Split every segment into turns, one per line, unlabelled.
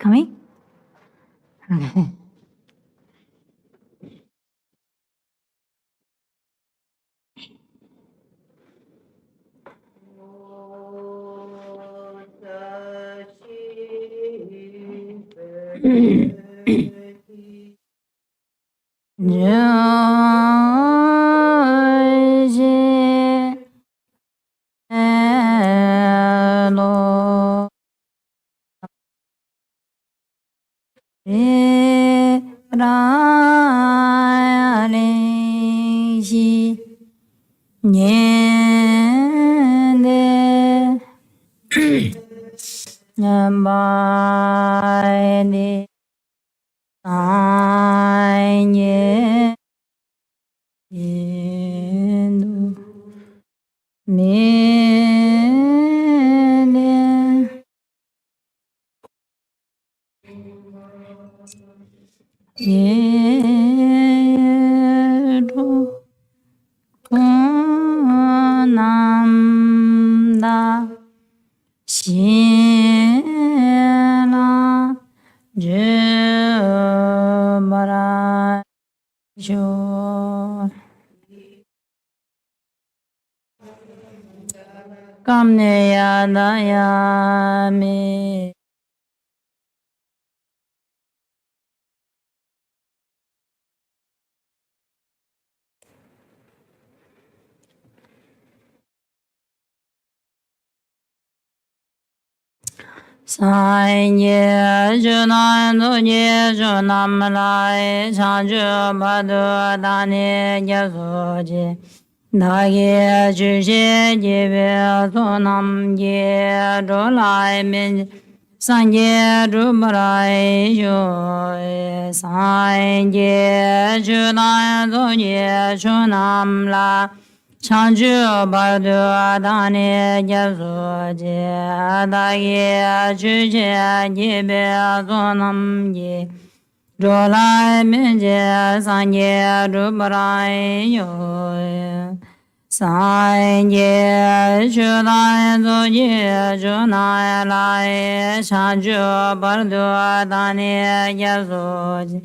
coming? Okay. Sanye Junan Dunye Junam Lai Chanju Badu Dani Yasoji Dagi Juji Jibe Sonam Ye Dolai Min Sanye Rubarai Yo Sanye Junan Dunye Junam Lai Chanju Badu Dani Yasoji Dagi Juji Jibe Sonam Ye Dolai Minje Sanye Rubarai Yo Sanye Julai Zoye Junai Lai Chanju Badu Dani Yasoji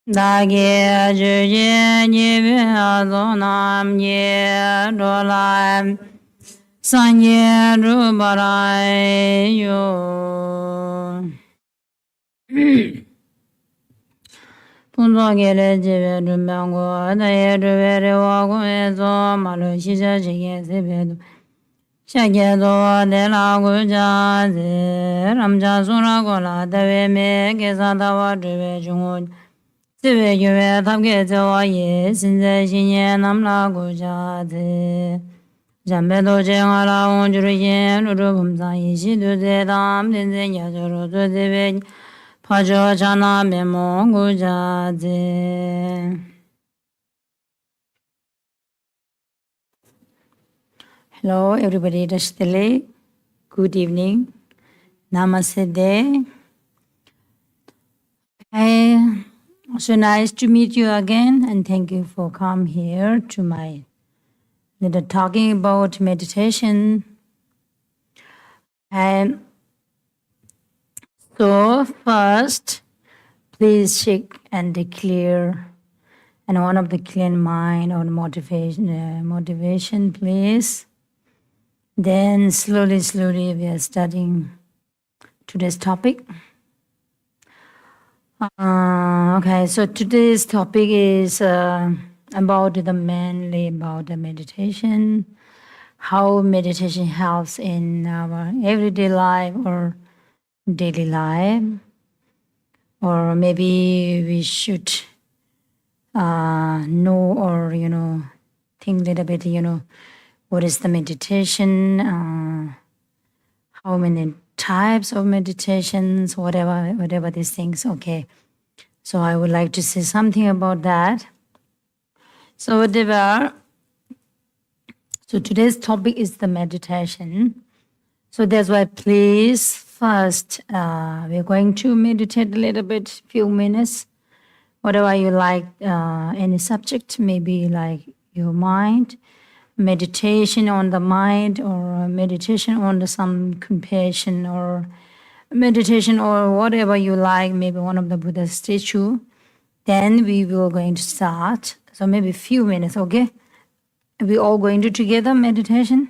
Dagi Juji Jibe Sonam Ye Dolai Sanye Rubarai Yo PHUNTSOK Jibe Rumbango Daye Rubere Wago Ezo Malu Shija Jige Sebedu Shage Do De La Guja Ze Ramja Sura Gola Dawe Me Gesa Dawa Rube Jungo Sebe Yue Tabge Zewa Ye Sinze Shinye Namla Guja Ze Jambe Do Jenga La Onjuru Yen Uru Bumza Yishi Du Ze Dam Denze Yajuru Du Zebe Pajo Chana Memo Guja Ze. Hello, everybody. Rastele. Good evening. Namaste. Hi. So nice to meet you again, and thank you for coming here to my little talking about meditation. And so first, please shake and declare, and one of the clear mind or motivation, please. Then slowly we are studying today's topic. Okay, so today's topic is about mainly about the meditation, how meditation helps in our everyday life or daily life, or maybe we should know or think a little bit what is the meditation, how many types of meditations, whatever these things. Okay, so I would like to say something about that. So today's topic is the meditation. So that's why please first we're going to meditate a little bit, few minutes, whatever you like, any subject, maybe like your mind, meditation on the mind, or meditation on some compassion, or meditation or whatever you like, maybe one of the Buddha statue, then we will going to start. So maybe a few minutes, okay? We all going to together meditation?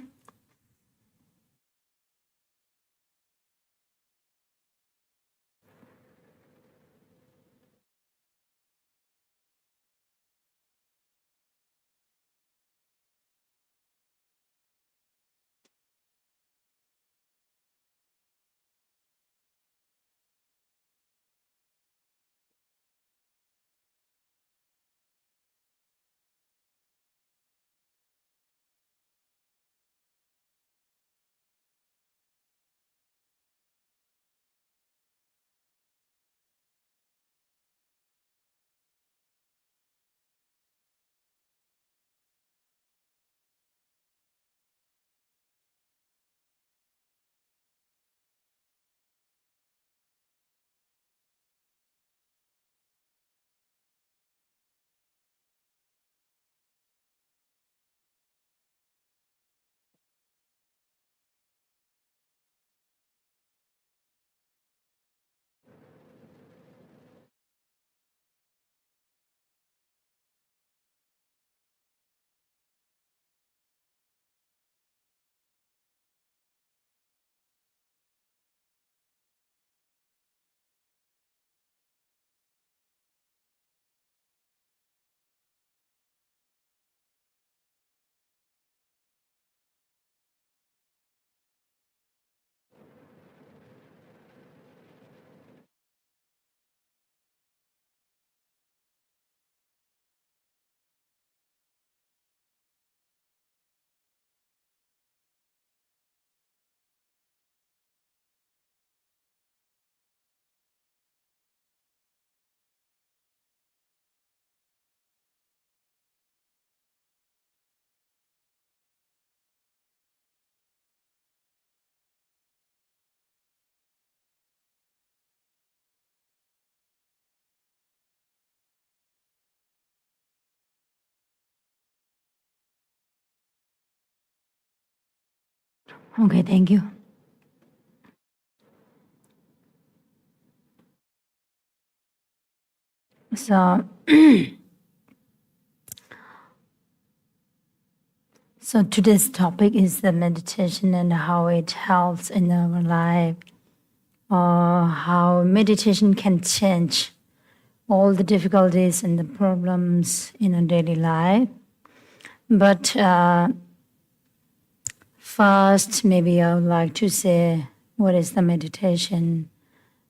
Okay, thank you. So, so today's topic is the meditation and how it helps in our life, or how meditation can change all the difficulties and the problems in our daily life. But first, maybe I would like to say what is the meditation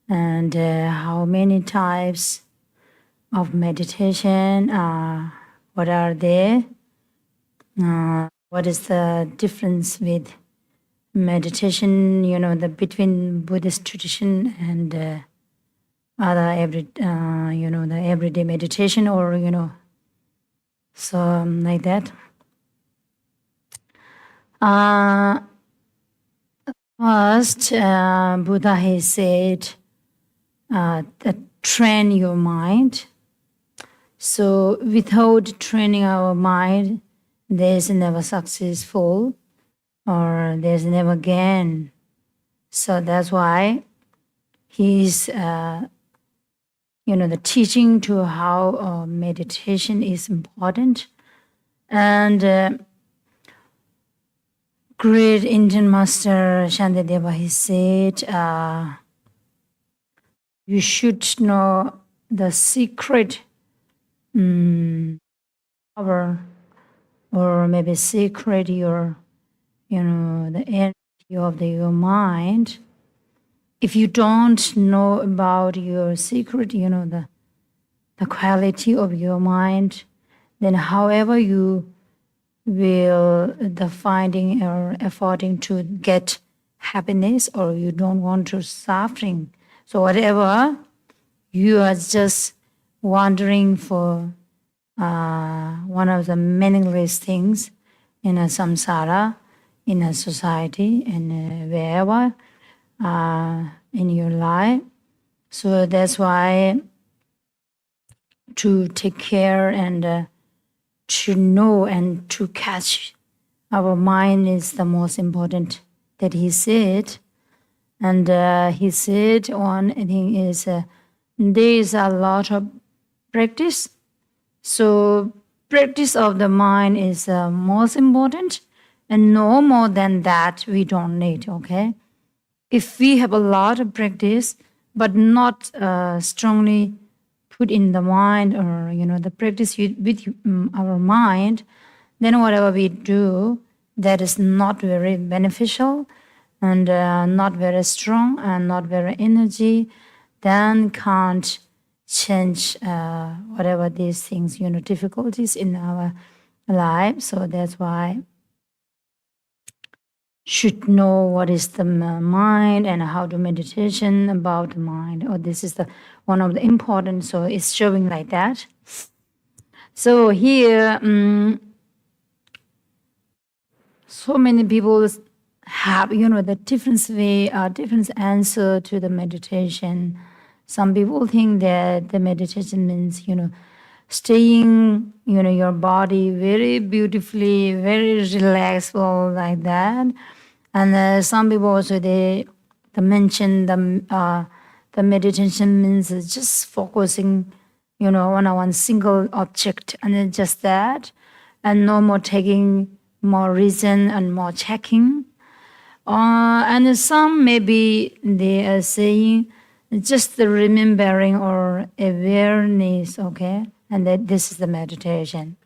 and how many types of meditation, what are they, what is the difference with meditation, the between Buddhist tradition and other the everyday meditation, or so like that. First, Buddha has said that train your mind. So without training our mind, there's never successful or there's never gain. So that's why he's the teaching to how meditation is important. And great Indian master Shantideva, he said, you should know the secret power, or maybe secret your, the energy of your mind. If you don't know about your secret, the quality of your mind, then however you will the finding or affording to get happiness, or you don't want to suffering. So whatever, you are just wandering for one of the meaningless things in a samsara, in a society, and wherever in your life. So that's why to take care and to know and to catch our mind is the most important, that he said. And he said one thing is there is a lot of practice. So practice of the mind is most important, and no more than that we don't need, okay? If we have a lot of practice, but not strongly put in the mind, or the practice with our mind, then whatever we do, that is not very beneficial and not very strong and not very energy, then can't change whatever these things, difficulties in our life. So that's why should know what is the mind and how to meditation about the mind. Or this is the one of the important. So it's showing like that. So here, so many people have the different way, different answer to the meditation. Some people think that the meditation means staying your body very beautifully, very relaxful like that. And some people also they mention the meditation means just focusing on one single object, and then just that, and no more taking more reason and more checking. And some maybe they are saying just the remembering or awareness, okay? And that this is the meditation.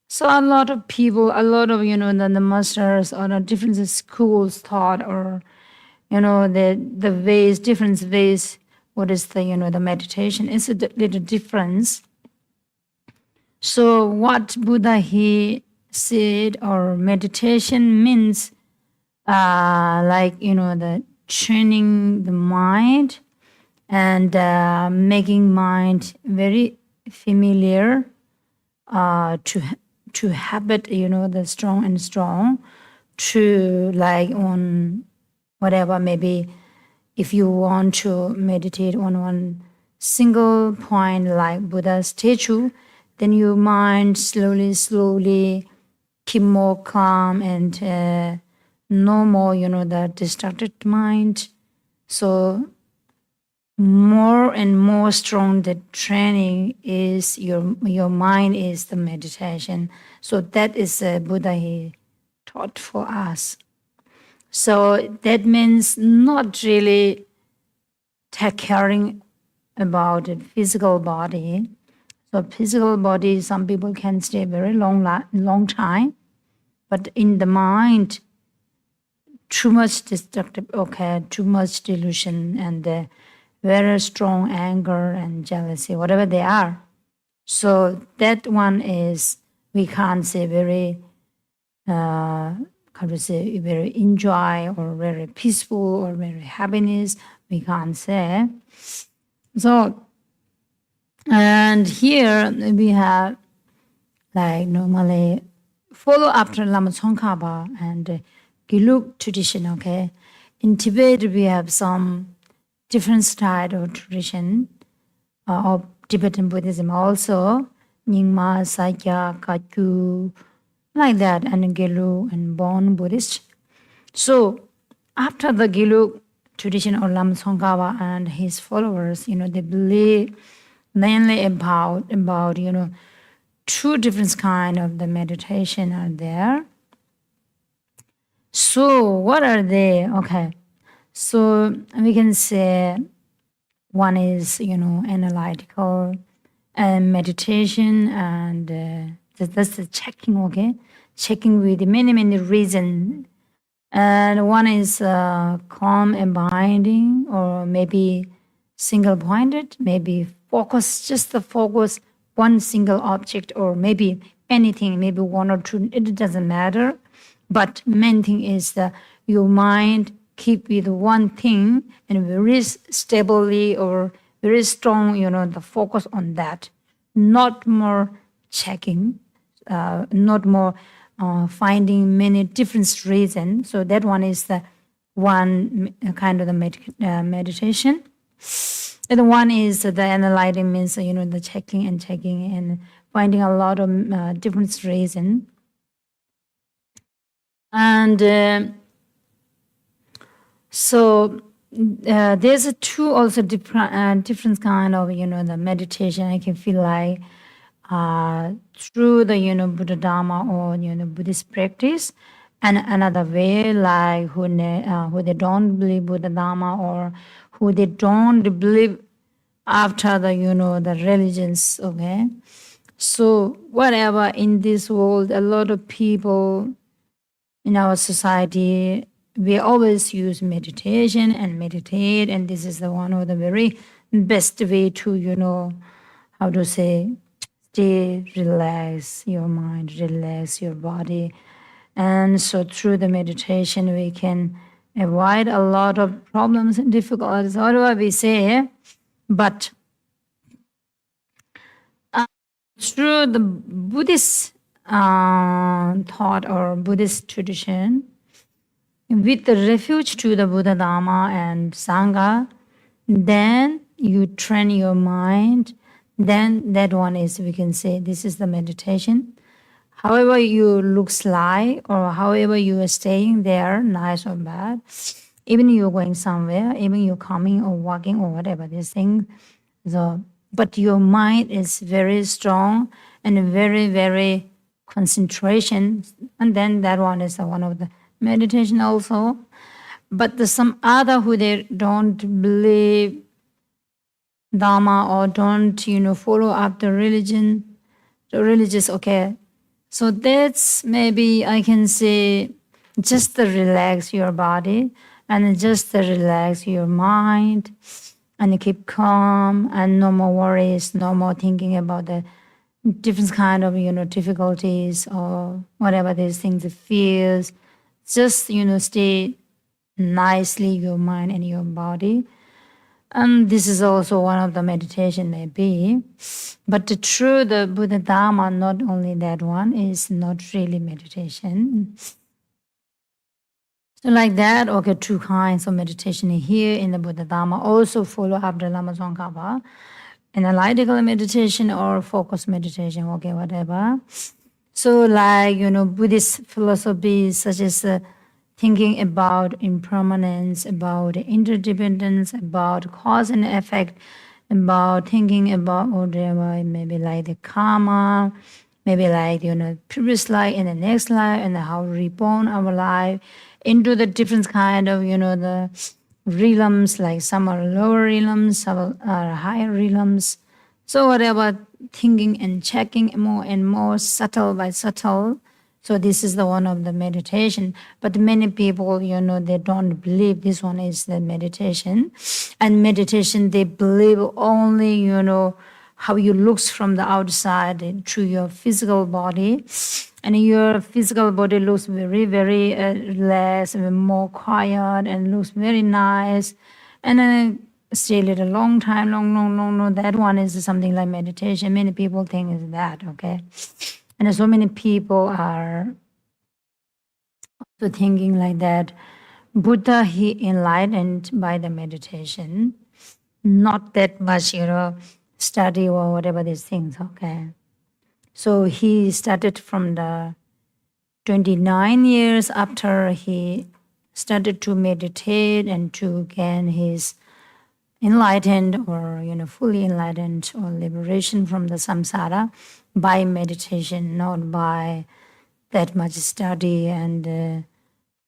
So a lot of people, a lot of, the masters or the different schools taught, or, the ways, different ways, what is the, the meditation. It's a little difference. So what Buddha, he said, or meditation means like, the training the mind and making mind very familiar to habit, the strong and strong, to like on whatever, maybe if you want to meditate on one single point like Buddha's statue, then your mind slowly keep more calm and no more, the distracted mind. So more and more strong the training is, your mind is the meditation. So that is Buddha, he taught for us. So that means not really take caring about the physical body. So physical body, some people can stay very long time, but in the mind, too much destructive, okay, too much delusion and very strong anger and jealousy, whatever they are. So that one is, we can't say very, how to say, very enjoy or very peaceful or very happiness, we can't say. So, and here we have like normally follow after Lama Tsongkhapa and Giluk tradition, okay? In Tibet, we have some different style of tradition of Tibetan Buddhism also, Nyingma, Sakya, Kagyu, like that, and Gelu and Bon Buddhist. So after the Giluk tradition of Lama Tsongkhapa and his followers, they believe mainly about two different kind of the meditation are there. So what are they? Okay, so we can say one is analytical and meditation, and that's the checking, okay, checking with many reasons. And one is calm and binding, or maybe single pointed, maybe focus, just the focus one single object, or maybe anything, maybe one or two, it doesn't matter. But main thing is that your mind keep with one thing and very stably or very strong, the focus on that. Not more checking, not more finding many different reasons. So that one is the one kind of the meditation. And one is the analyzing, means the checking and finding a lot of different reasons. And So there's a two also different kind of, the meditation. I can feel like through the, Buddha Dharma or, Buddhist practice, and another way like who they don't believe Buddha Dharma or who they don't believe after the religions, okay? So whatever in this world, a lot of people in our society, we always use meditation and meditate, and this is the one of the very best way to, how to say, stay, relax your mind, relax your body. And so through the meditation, we can avoid a lot of problems and difficulties, whatever we say, but through the Buddhist thought or Buddhist tradition, with the refuge to the Buddha Dharma and Sangha, then you train your mind, then that one is, we can say, this is the meditation. However you looks like or however you are staying there, nice or bad, even you're going somewhere, even you're coming or walking or whatever, this thing, so, but your mind is very strong and very, very concentration, and then that one is one of the meditation also. But the some other who they don't believe Dharma or don't, follow up the religion, the religious, okay. So that's maybe I can say just to relax your body and just to relax your mind and keep calm and no more worries, no more thinking about the different kind of, difficulties or whatever these things it feels. Just, stay nicely your mind and your body. And this is also one of the meditation maybe. But the Buddha Dharma, not only that one, is not really meditation. So like that, okay, two kinds of meditation here in the Buddha Dharma. Also follow up the Lama Tsongkhapa, analytical meditation or focus meditation, okay, whatever. So like, Buddhist philosophy such as thinking about impermanence, about interdependence, about cause and effect, about thinking about whatever, maybe like the karma, maybe like, previous life and the next life and how reborn our life into the different kind of, the realms, like some are lower realms, some are higher realms. So whatever, thinking and checking more and more subtle by subtle. So this is the one of the meditation. But many people, they don't believe this one is the meditation. And meditation, they believe only, how you looks from the outside to your physical body. And your physical body looks very, very relaxed, more quiet, and looks very nice. And then stay a long time, long. That one is something like meditation. Many people think is that, okay? And so many people are also thinking like that. Buddha, he enlightened by the meditation, not that much, study or whatever these things, okay? So he started from the 29 years after he started to meditate and to gain his enlightened or, fully enlightened or liberation from the samsara by meditation, not by that much study and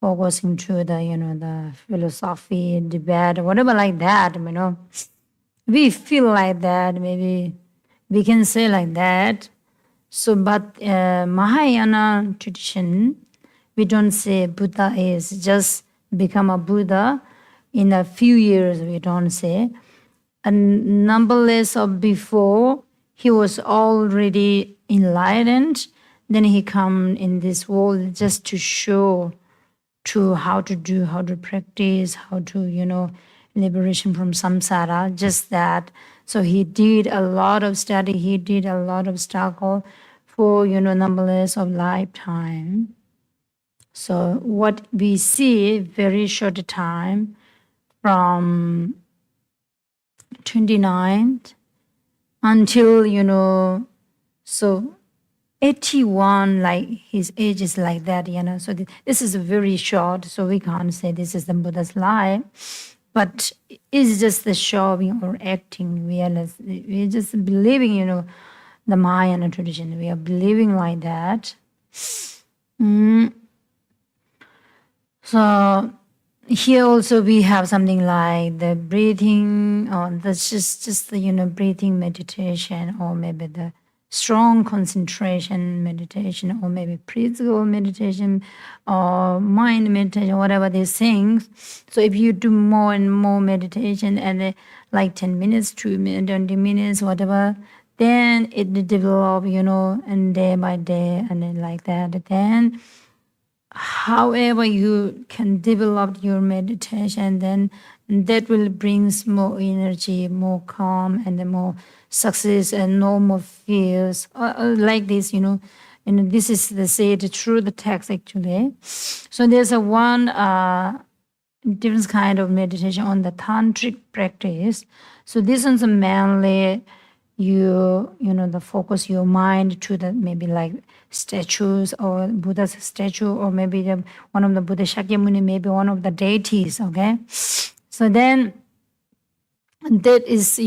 focusing to the, the philosophy, debate, whatever like that, We feel like that, maybe we can say like that. So, but Mahayana tradition, we don't say Buddha is just become a Buddha in a few years, we don't say. And numberless of before, he was already enlightened. Then he come in this world just to show to how to do, how to practice, how to, liberation from samsara, just that. So he did a lot of study, he did a lot of struggle for, numberless of lifetime. So what we see, very short time from 29 until, so 81, like his age is like that, So this is very short, so we can't say this is the Buddha's life. But it's just the showing or acting. We're just believing, the Mayan tradition. We are believing like that. So here also we have something like the breathing, or that's just the breathing meditation, or maybe the strong concentration meditation, or maybe physical meditation, or mind meditation, whatever these things. So if you do more and more meditation, and like 10 minutes, 2 minutes, 20 minutes, whatever, then it develop, and day by day, and then like that. Then however you can develop your meditation, then that will bring more energy, more calm, and more success, and no more fears, like this, and this is the said through the text actually. So there's a one different kind of meditation on the tantric practice. So this is mainly the focus your mind to the maybe like statues, or Buddha's statue, or maybe one of the Buddha Shakyamuni, maybe one of the deities, okay? So then that is,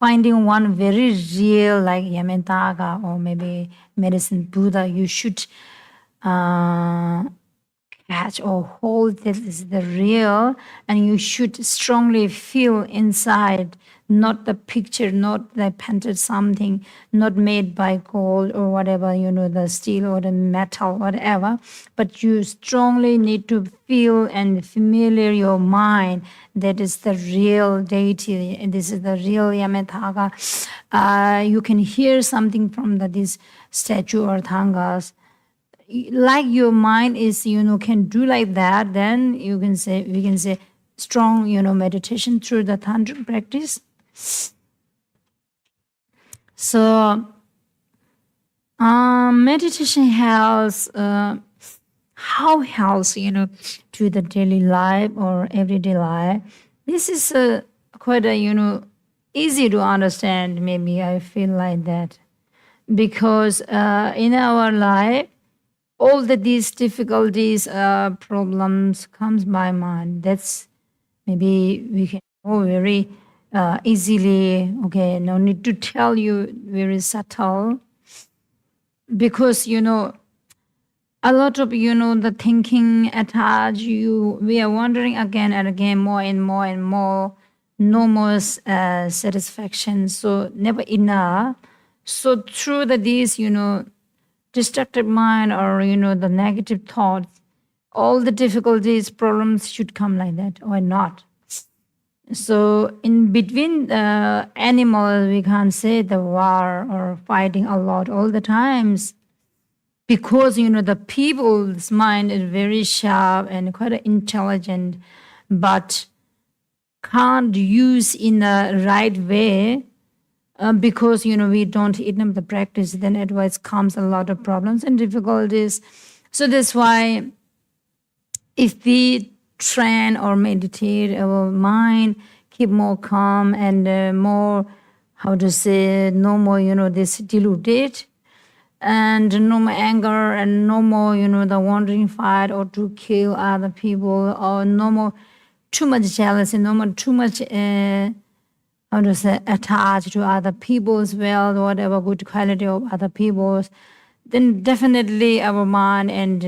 finding one very real, like Yamantaka, or maybe medicine Buddha, you should catch or hold this is the real, and you should strongly feel inside, not the picture, not the painted something, not made by gold or whatever, the steel or the metal, whatever, but you strongly need to feel and familiar your mind that is the real deity, and this is the real Yamataka. You can hear something from this statue or thangas, like your mind is, can do like that, then we can say strong, meditation through the tantric practice. So meditation helps, how helps, to the daily life or everyday life. This is quite a, easy to understand, maybe I feel like that. Because in our life, all these difficulties, problems comes by mind. That's maybe we can know very easily. Okay, no need to tell you, very subtle. Because a lot of the thinking attached. We are wondering again and again, more and more and more. No more satisfaction. So never enough. So through these distracted mind, or the negative thoughts, all the difficulties, problems should come like that, or not. So in between animals, we can't say the war or fighting a lot all the times, because the people's mind is very sharp and quite intelligent, but can't use in a right way. Because we don't eat them the practice, then otherwise comes a lot of problems and difficulties. So that's why if we train or meditate our mind, keep more calm, and more, how to say, no more this deluded, and no more anger, and no more the wandering fight or to kill other people, or no more too much jealousy, no more too much how to say, attached to other people's wealth, whatever good quality of other people's, then definitely our mind, and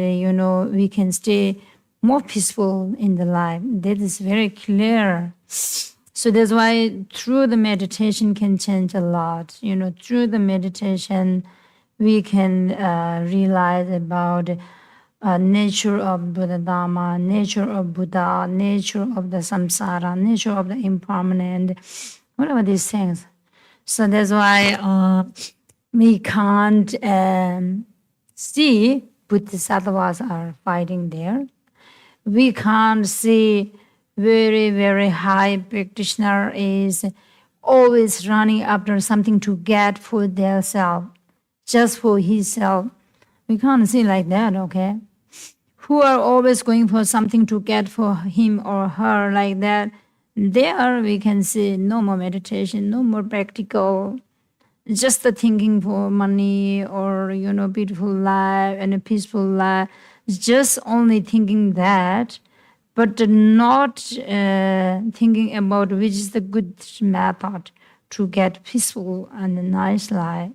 we can stay more peaceful in the life. That is very clear. So that's why through the meditation can change a lot. Through the meditation, we can realize about nature of Buddha Dharma, nature of Buddha, nature of the samsara, nature of the impermanent, whatever these things. So that's why we can't see bodhisattvas are fighting there. We can't see very, very high practitioner is always running after something to get for their self, just for his self. We can't see like that, okay? Who are always going for something to get for him or her like that, there we can see no more meditation, no more practical, just the thinking for money or, beautiful life and a peaceful life, just only thinking that, but not thinking about which is the good method to get peaceful and a nice life.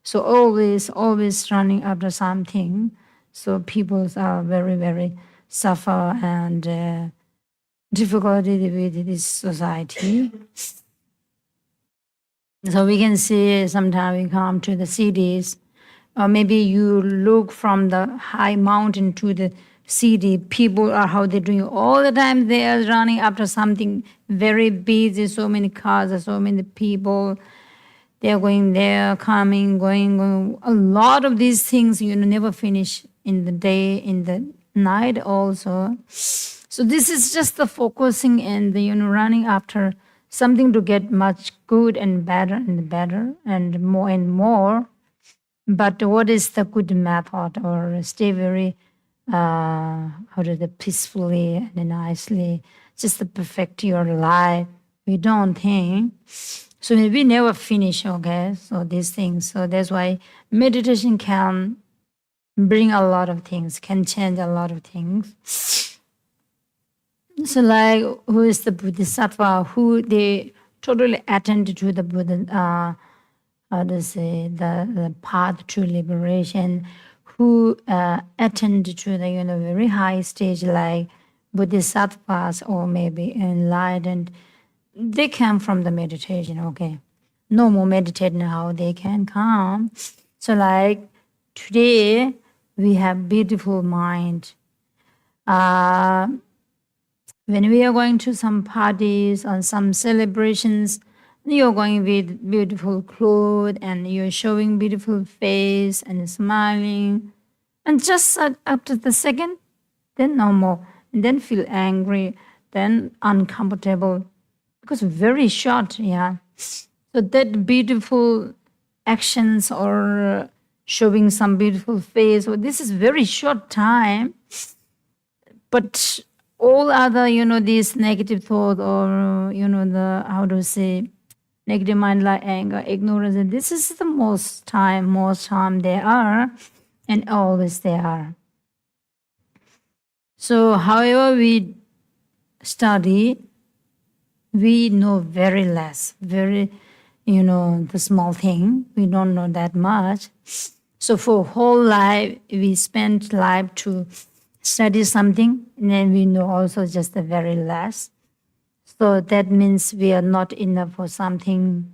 So always running after something. So people are very, very suffer and difficulty with this society. So we can see sometimes we come to the cities, or maybe you look from the high mountain to the city, people are how they're doing all the time. They are running after something very busy, so many cars, so many people. They're going there, coming, going. A lot of these things, never finish in the day, in the night also. So this is just the focusing and the, running after something to get much good and better and more. But what is the good method or stay very, peacefully and nicely, just to perfect your life? We don't think. So we never finish, okay? So these things. So that's why meditation can bring a lot of things, can change a lot of things. So like, who is the Bodhisattva, who they totally attend to the Buddha, the path to liberation, who attend to the, very high stage like Bodhisattvas or maybe enlightened, they come from the meditation, okay? No more meditating, how they can come. So like today, we have beautiful mind. When we are going to some parties or some celebrations, you're going with beautiful clothes and you're showing beautiful face and smiling. And just after the second, then no more. And then feel angry, then uncomfortable. Because very short, yeah. So that beautiful actions or showing some beautiful face, well, this is very short time. But all other, these negative thoughts or, negative mind like anger, ignorance, and this is the most time they are, and always they are. So however we study, we know very less, very, the small thing, we don't know that much. So for whole life, we spend life to study something, and then we know also just the very less. So that means we are not enough for something.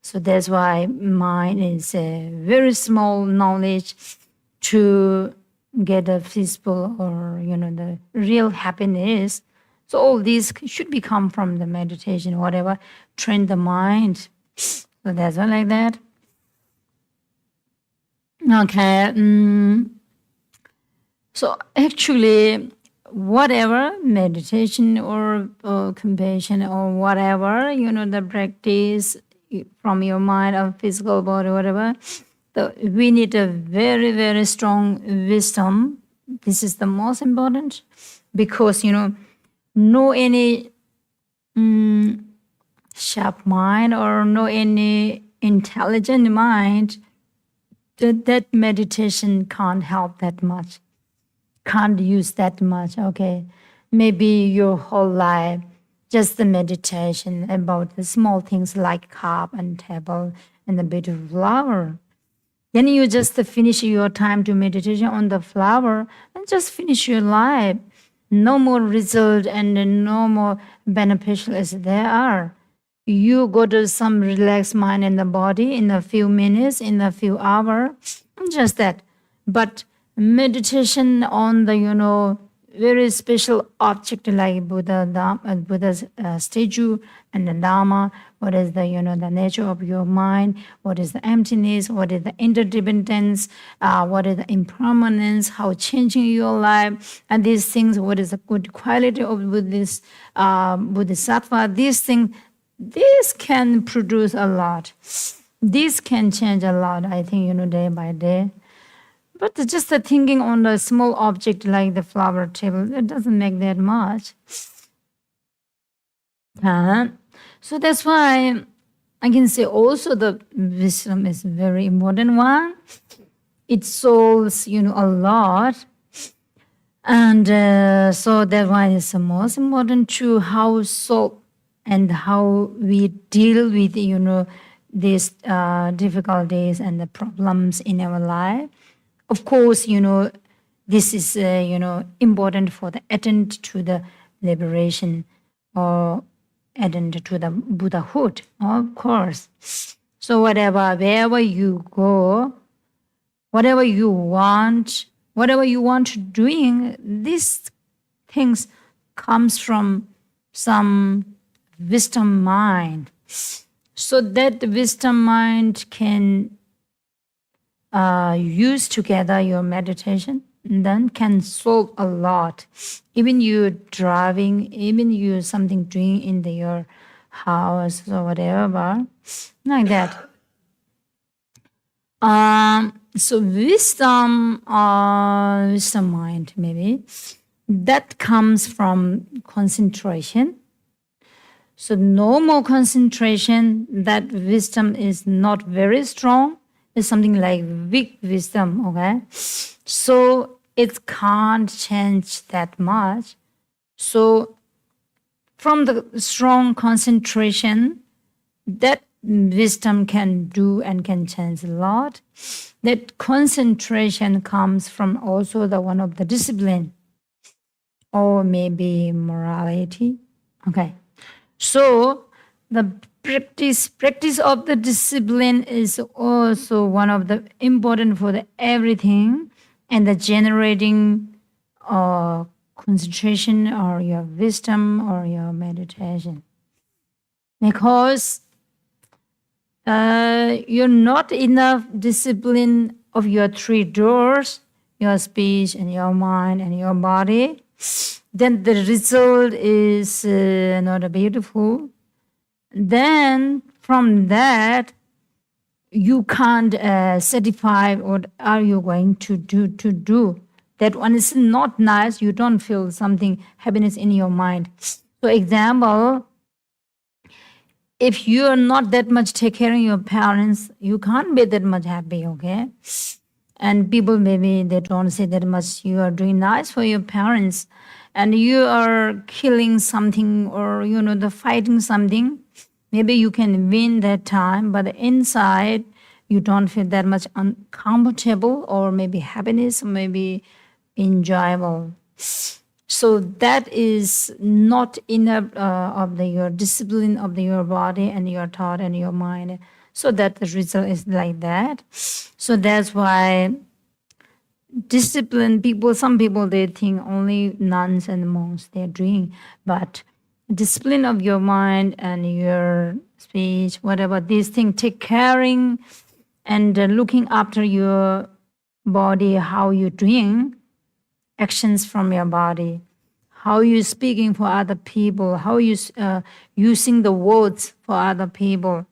So that's why mind is a very small knowledge to get a peaceful or, the real happiness. So all these should be come from the meditation, whatever, train the mind. So that's why like that. Okay. So actually, whatever meditation or compassion or whatever, the practice from your mind or physical body, whatever, we need a very, very strong wisdom. This is the most important because, no any sharp mind or no any intelligent mind, that meditation can't help that much. Can't use that much, okay? Maybe your whole life, just the meditation about the small things like cup and table and the beautiful flower. Then you just finish your time to meditation on the flower and just finish your life. No more result and no more beneficial as there are. You go to some relaxed mind in the body in a few minutes, in a few hours, just that. But meditation on the, very special object like Buddha's statue and the Dharma, what is the, the nature of your mind, what is the emptiness, what is the interdependence, what is the impermanence, how changing your life, and these things, what is the good quality of Buddhist, Bodhisattva, these things, this can produce a lot. This can change a lot, I think, day by day. But just the thinking on the small object like the flower table, it doesn't make that much. So that's why I can say also the wisdom is a very important one. It solves, a lot. And so that one is the most important to how solve and how we deal with, these difficulties and the problems in our life. Of course, this is, important for the attempt to the liberation or attempt to the Buddhahood, of course. So wherever you go, whatever you want to doing, these things comes from some wisdom mind. So that wisdom mind can use together your meditation, and then can solve a lot. Even you driving, even you something doing in your house or whatever, like that. So wisdom mind maybe, that comes from concentration. So no more concentration, that wisdom is not very strong. It's something like weak wisdom, okay? So it can't change that much. So from the strong concentration, that wisdom can do and can change a lot. That concentration comes from also the one of the discipline or maybe morality. Okay. So the practice of the discipline is also one of the important for the everything, and the generating concentration or your wisdom or your meditation. Because you're not enough discipline of your three doors, your speech and your mind and your body, then the result is not beautiful. Then from that, you can't satisfy what are you going to do. That one is not nice. You don't feel something happiness in your mind. So example, if you are not that much take care of your parents, you can't be that much happy, okay? And people maybe they don't say that much you are doing nice for your parents, and you are killing something or the fighting something. Maybe you can win that time, but inside you don't feel that much uncomfortable or maybe happiness, or maybe enjoyable. So that is not enough of your discipline of your body and your thought and your mind. So that the result is like that. So that's why discipline people, some people they think only nuns and monks they're doing, but discipline of your mind and your speech, whatever these things, take caring and looking after your body, how you're doing actions from your body, how you speaking for other people, how you using the words for other people.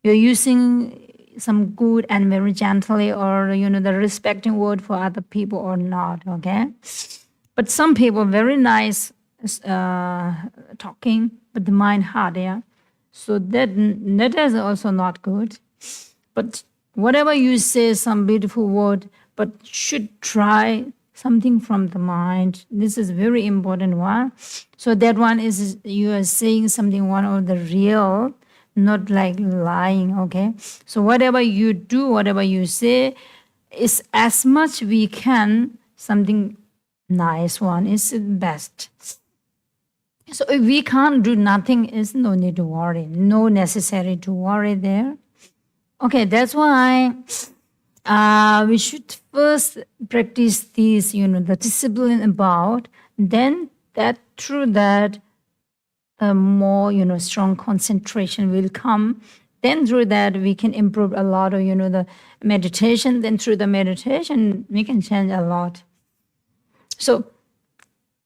You're using some good and very gently, or the respecting word for other people or not, okay? But some people very nice talking, but the mind hard, yeah. So that is also not good. But whatever you say, some beautiful word, but should try something from the mind. This is very important one. So that one is you are saying something one of the real, not like lying, okay? So whatever you do, whatever you say, is as much we can, something nice one is best. So if we can't do nothing, is no need to worry, no necessary to worry there. Okay, that's why we should first practice these, the discipline about, then that through that more, strong concentration will come. Then through that we can improve a lot of, the meditation. Then through the meditation we can change a lot. So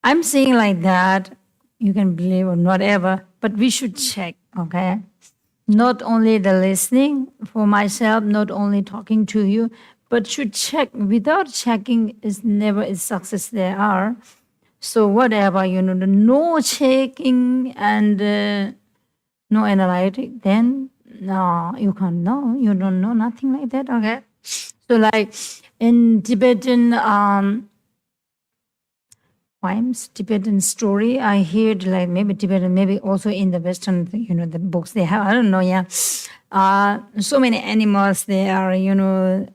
I'm saying like that, you can believe or whatever, but we should check, okay? Not only the listening for myself, not only talking to you, but should check. Without checking is never a success there are. So whatever, the no checking and no analytic, then no, you can't know. You don't know nothing like that. Okay. So like in Tibetan poems, Tibetan story, I heard like maybe Tibetan, maybe also in the Western, the books they have. I don't know. Yeah. So many animals they are,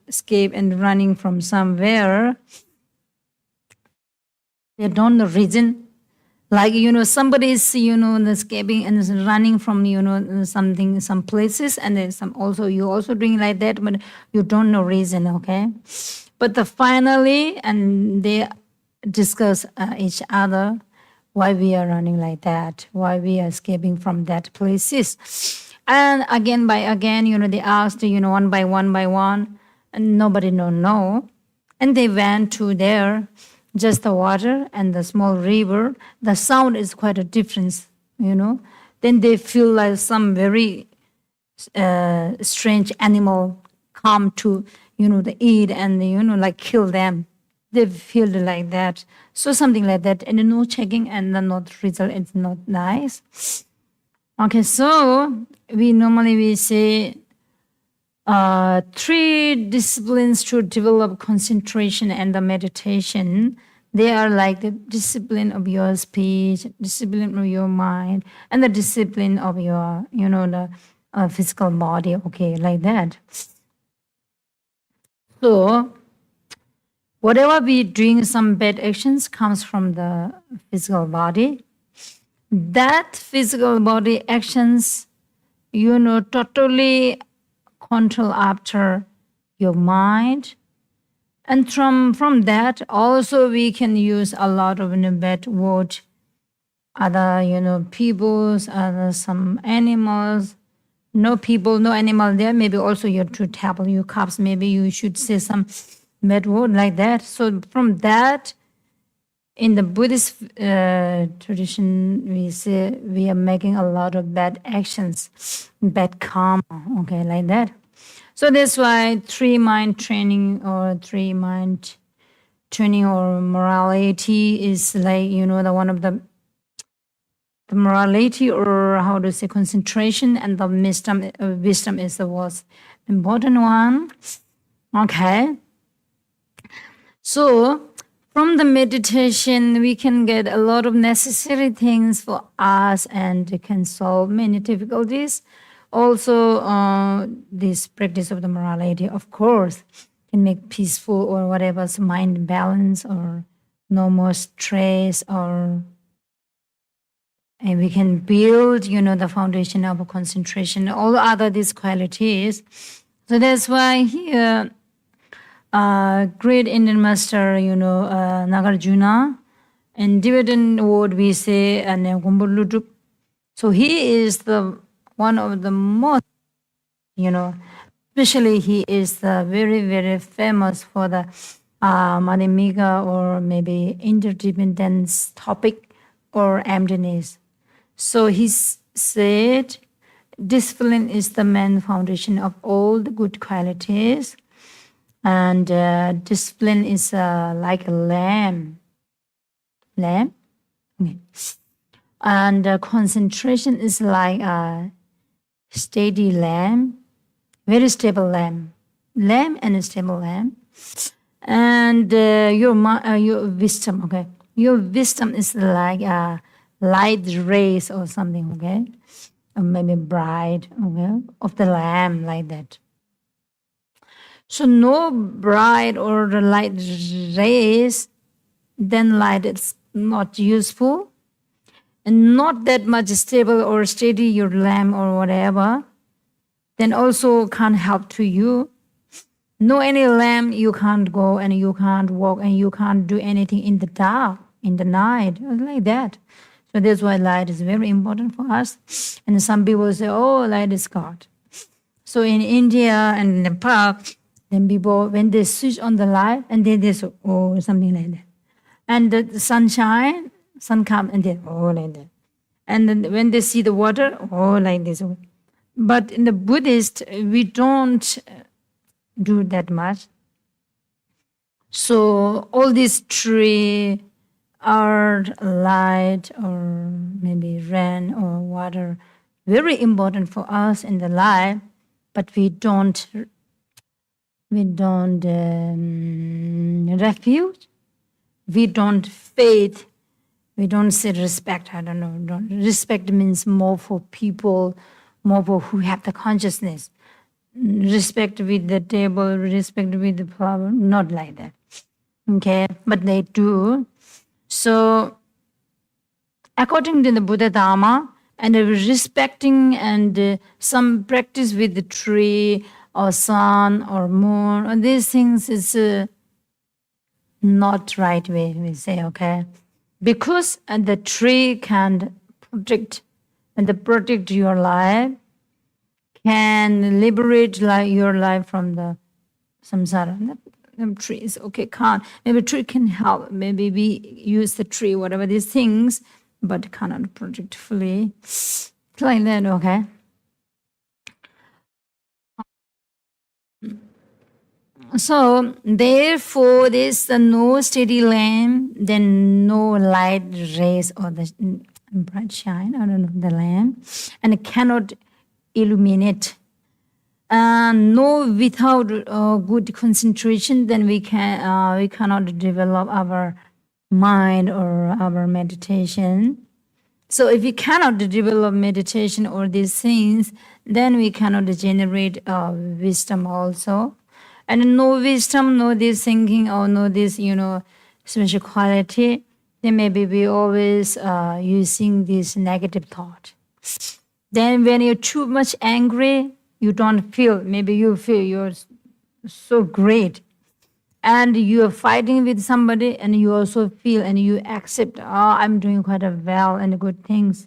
escape and running from somewhere. They don't know reason. Like, somebody is, escaping and is running from, some places, and then you also doing like that, but you don't know reason, okay? But finally, and they discuss each other why we are running like that, why we are escaping from that places. And again by again, they asked, one by one, and nobody no. And they went to there, just the water and the small river. The sound is quite a difference, Then they feel like some very strange animal come to, the eat and, like kill them. They feel like that. So something like that. And no checking and the not result, it's not nice. Okay, so we say 3 disciplines to develop concentration and the meditation. They are like the discipline of your speech, discipline of your mind, and the discipline of your, the physical body. Okay, like that. So whatever we doing, some bad actions comes from the physical body. That physical body actions, totally control after your mind. And from that, also we can use a lot of bad words, other, peoples, other some animals. No people, no animal there. Maybe also your to table your cups. Maybe you should say some bad word like that. So from that, in the Buddhist tradition, we say we are making a lot of bad actions, bad karma. Okay, like that. So that's why 3 mind training or morality is like, the one of the morality, or how to say, concentration, and the wisdom is the most important one. Okay. So from the meditation, we can get a lot of necessary things for us and can solve many difficulties. Also, this practice of the morality, of course, can make peaceful or whatever's mind balance, or no more stress, and we can build, the foundation of concentration, all other these qualities. So that's why here, great Indian master, Nagarjuna, in Tibetan word we say Gumbulutuk. So he is the one of the most, especially he is very, very famous for the Madhyamika, or maybe interdependence topic, or emptiness. So he said, discipline is the main foundation of all the good qualities. And discipline is like a lamb. Lamb? Okay. And concentration is like a steady lamb, very stable lamb. Lamb and a stable lamb. And your wisdom, okay? Your wisdom is like a light rays or something, okay? Or maybe bright, okay? Of the lamb, like that. So no bright or the light rays, then light is not useful, and not that much stable or steady your lamp or whatever, then also can't help to you. No any lamp, you can't go and you can't walk and you can't do anything in the dark, in the night, like that. So that's why light is very important for us. And some people say, oh, light is God. So in India and Nepal, then people, when they switch on the light, and then they say, oh, something like that. And the sunshine, sun comes, and then, oh, like that. And then when they see the water, oh, like this. But in the Buddhist, we don't do that much. So all these tree, earth, light, or maybe rain or water, very important for us in the life, but we don't refuse, we don't faith, we don't say respect. I don't know. Respect means more for people, more for who have the consciousness. Respect with the table, respect with the flower, not like that. Okay, but they do. So, according to the Buddha Dharma, and respecting and some practice with the tree or sun or moon, or these things is not right way, we say, okay? Because the tree can protect your life, can liberate your life from the samsara. The trees, okay, can't. Maybe tree can help. Maybe we use the tree, whatever these things, but cannot protect fully. It's like that, okay? So therefore, there's no steady lamp, then no light rays or the bright shine. I don't know the lamp, and it cannot illuminate. No, without good concentration, then we cannot develop our mind or our meditation. So if we cannot develop meditation or these things, then we cannot generate wisdom also. And no wisdom, no this thinking, or no this, special quality, then maybe we always using this negative thought. Then when you're too much angry, you don't feel, maybe you feel you're so great. And you're fighting with somebody and you also feel and you accept, I'm doing quite well and good things.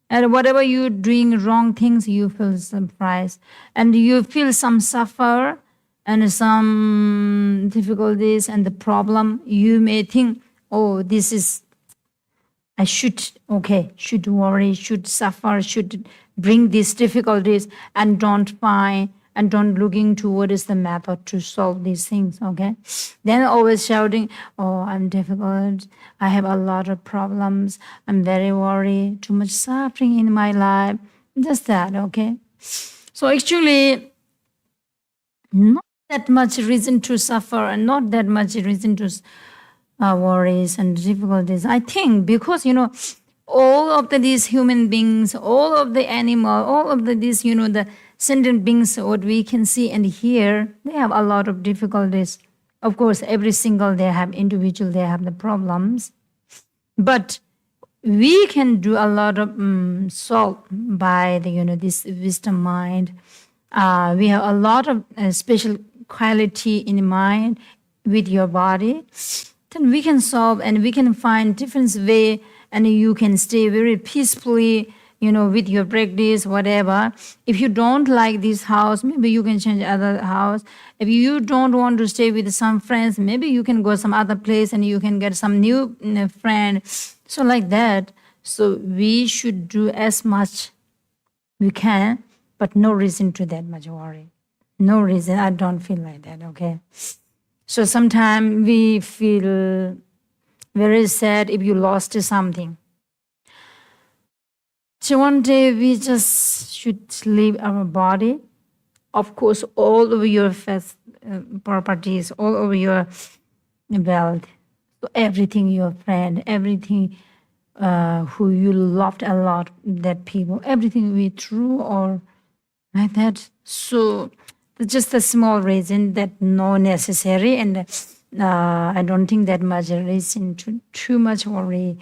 And whatever you're doing wrong things, you feel surprised. And you feel some suffer and some difficulties and the problem. You may think, this is, I should worry, should suffer, should bring these difficulties and don't find and don't looking to what is the method to solve these things, okay? Then always shouting, I'm difficult, I have a lot of problems, I'm very worried, too much suffering in my life, just that, okay? So actually, not that much reason to suffer and not that much reason to worries and difficulties. I think because, all of these human beings, all of the animal, all of these, the sentient beings, what we can see and hear, they have a lot of difficulties. Of course, every single they have individual, they have the problems. But we can do a lot of solve by the, this wisdom mind. We have a lot of special quality in mind with your body. Then we can solve and we can find different way and you can stay very peacefully, with your practice, whatever. If you don't like this house, maybe you can change other house. If you don't want to stay with some friends, maybe you can go some other place and you can get some new friend. So like that. So we should do as much we can, but no reason to that much worry. No reason. I don't feel like that, okay? So sometimes we feel very sad if you lost something. So one day we just should leave our body. Of course, all over your properties, all over your wealth, so everything, your friend, everything who you loved a lot, that people, everything we threw or like that. So just a small reason that no necessary, and I don't think that much reason to too much worry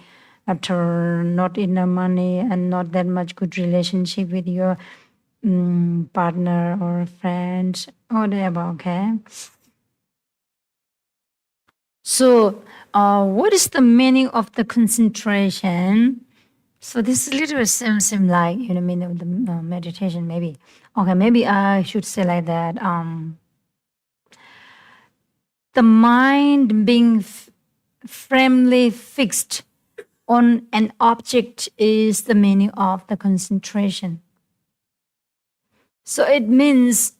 after not enough money and not that much good relationship with your partner or friend or whatever, okay? So what is the meaning of the concentration? So this is a little seem like, meaning of the meditation maybe. Okay, maybe I should say like that. The mind being firmly fixed on an object is the meaning of the concentration. So it means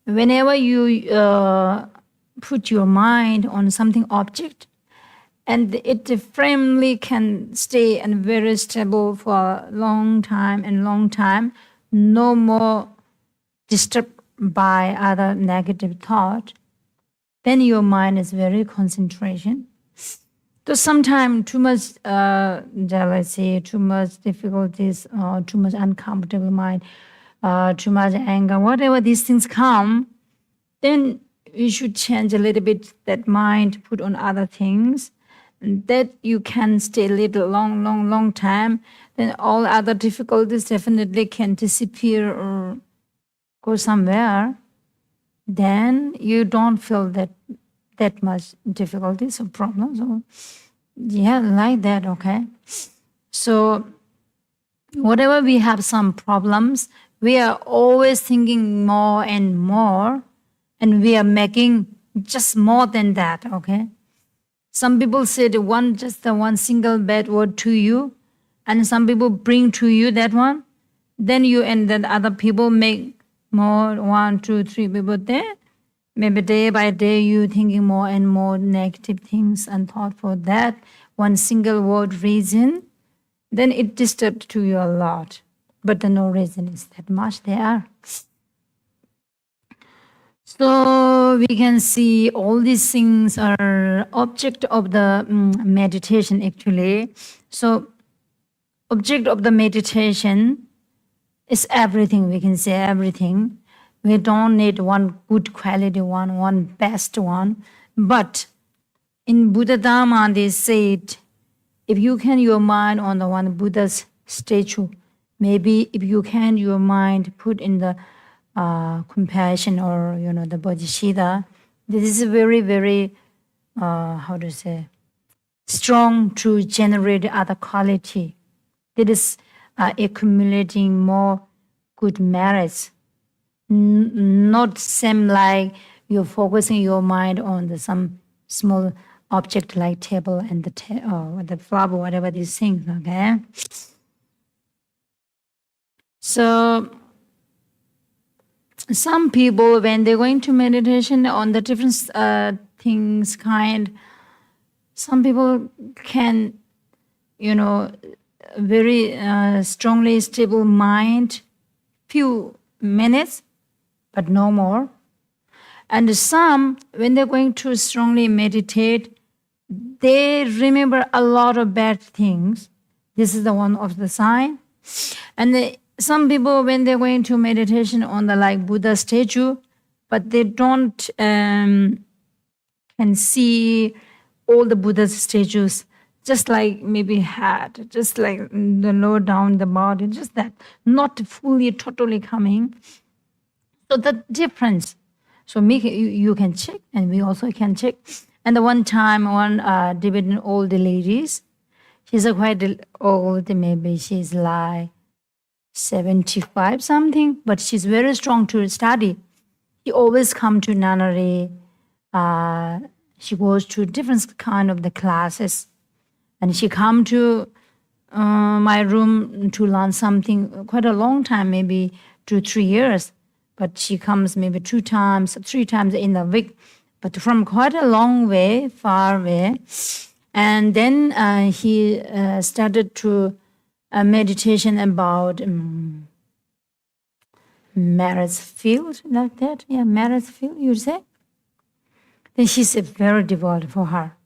whenever you put your mind on something object, and it firmly can stay and very stable for a long time, no more disturbed by other negative thought, then your mind is very concentration. So sometimes too much jealousy, too much difficulties, too much uncomfortable mind, too much anger, whatever these things come, then you should change a little bit that mind, put on other things, that you can stay a little long time. Then all other difficulties definitely can disappear or go somewhere. Then you don't feel that much difficulties or problems. Or, yeah, like that, okay? So whatever we have some problems, we are always thinking more and more, and we are making just more than that, okay? Some people said just the one single bad word to you, and some people bring to you that one. Then you and then other people make more, 1, 2, 3 people there. Maybe day by day you thinking more and more negative things and thought for that one single word reason, then it disturbed to you a lot. But the no reason is that much there. So we can see all these things are object of the meditation actually. So object of the meditation is everything, we can say everything. We don't need one good quality one best one. But in Buddha Dharma they said, if you can your mind on the one Buddha's statue, maybe if you can your mind put in the compassion or the bodhisattva, this is very, very how to say, strong to generate other quality. It is accumulating more good merits. Not same like you're focusing your mind on some small object like table and the flower, whatever these things, okay? So some people, when they're going to meditation on the different things some people can, very strongly stable mind, few minutes, but no more. And some, when they're going to strongly meditate, they remember a lot of bad things. This is the one of the sign. And some people, when they're going to meditation on the Buddha statue, but they don't can see all the Buddha's statues, just like maybe head, just like the lower down the body, just that, not fully, totally coming. So the difference. So you can check, and we also can check. And the one time, one Tibetan old ladies, she's quite old, maybe she's like 75 something, but she's very strong to study. She always come to Nanare. She goes to different kind of the classes, and she come to my room to learn something quite a long time, maybe 2-3 years. But she comes maybe 2 times, 3 times in a week, but from quite a long way, far away. And then he started to meditation about marriage field, like that. Yeah, marriage field, you say? Then she's very devout for her.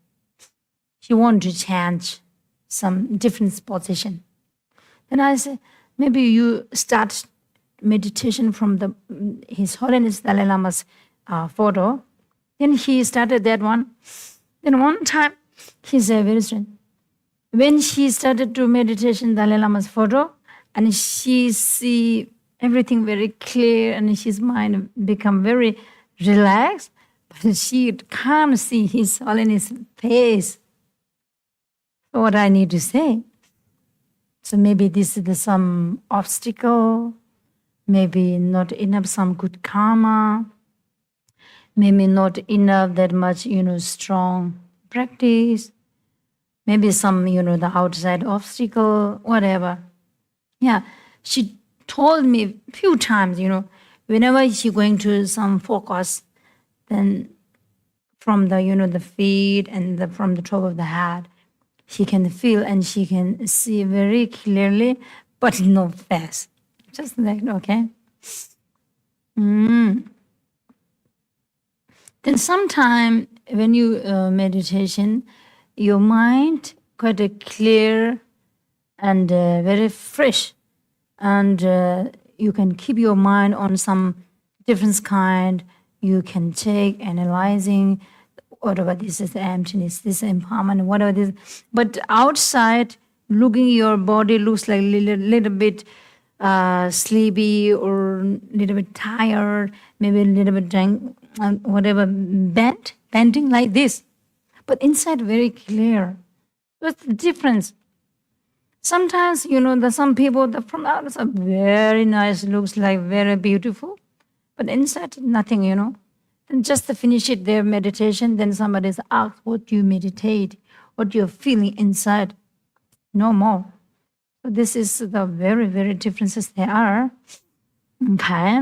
She wanted to change some different position. Then I said, maybe you start meditation from His Holiness Dalai Lama's photo. Then he started that one. Then one time, he said very strange. When she started to meditation Dalai Lama's photo, and she see everything very clear, and his mind become very relaxed, but she can't see His Holiness' face. So what I need to say? So maybe this is some obstacle, maybe not enough some good karma, maybe not enough that much, strong practice, maybe some, the outside obstacle, whatever. Yeah, she told me a few times, whenever she going to some focus, then from the, the feet and from the top of the head. She can feel and she can see very clearly, but no fast. Just like, okay? Then sometime when you meditation, your mind quite clear and very fresh. And you can keep your mind on some different kind. You can take analyzing whatever this is emptiness, this impermanent, whatever this. But outside, looking your body looks like little bit sleepy or little bit tired, maybe a little bit whatever bending like this. But inside very clear. What's the difference? Sometimes, some people from the outside are very nice, looks like very beautiful, but inside nothing, And just to finish it, their meditation, then somebody asks what you meditate, what you're feeling inside. No more. So this is the very, very differences there are. Okay.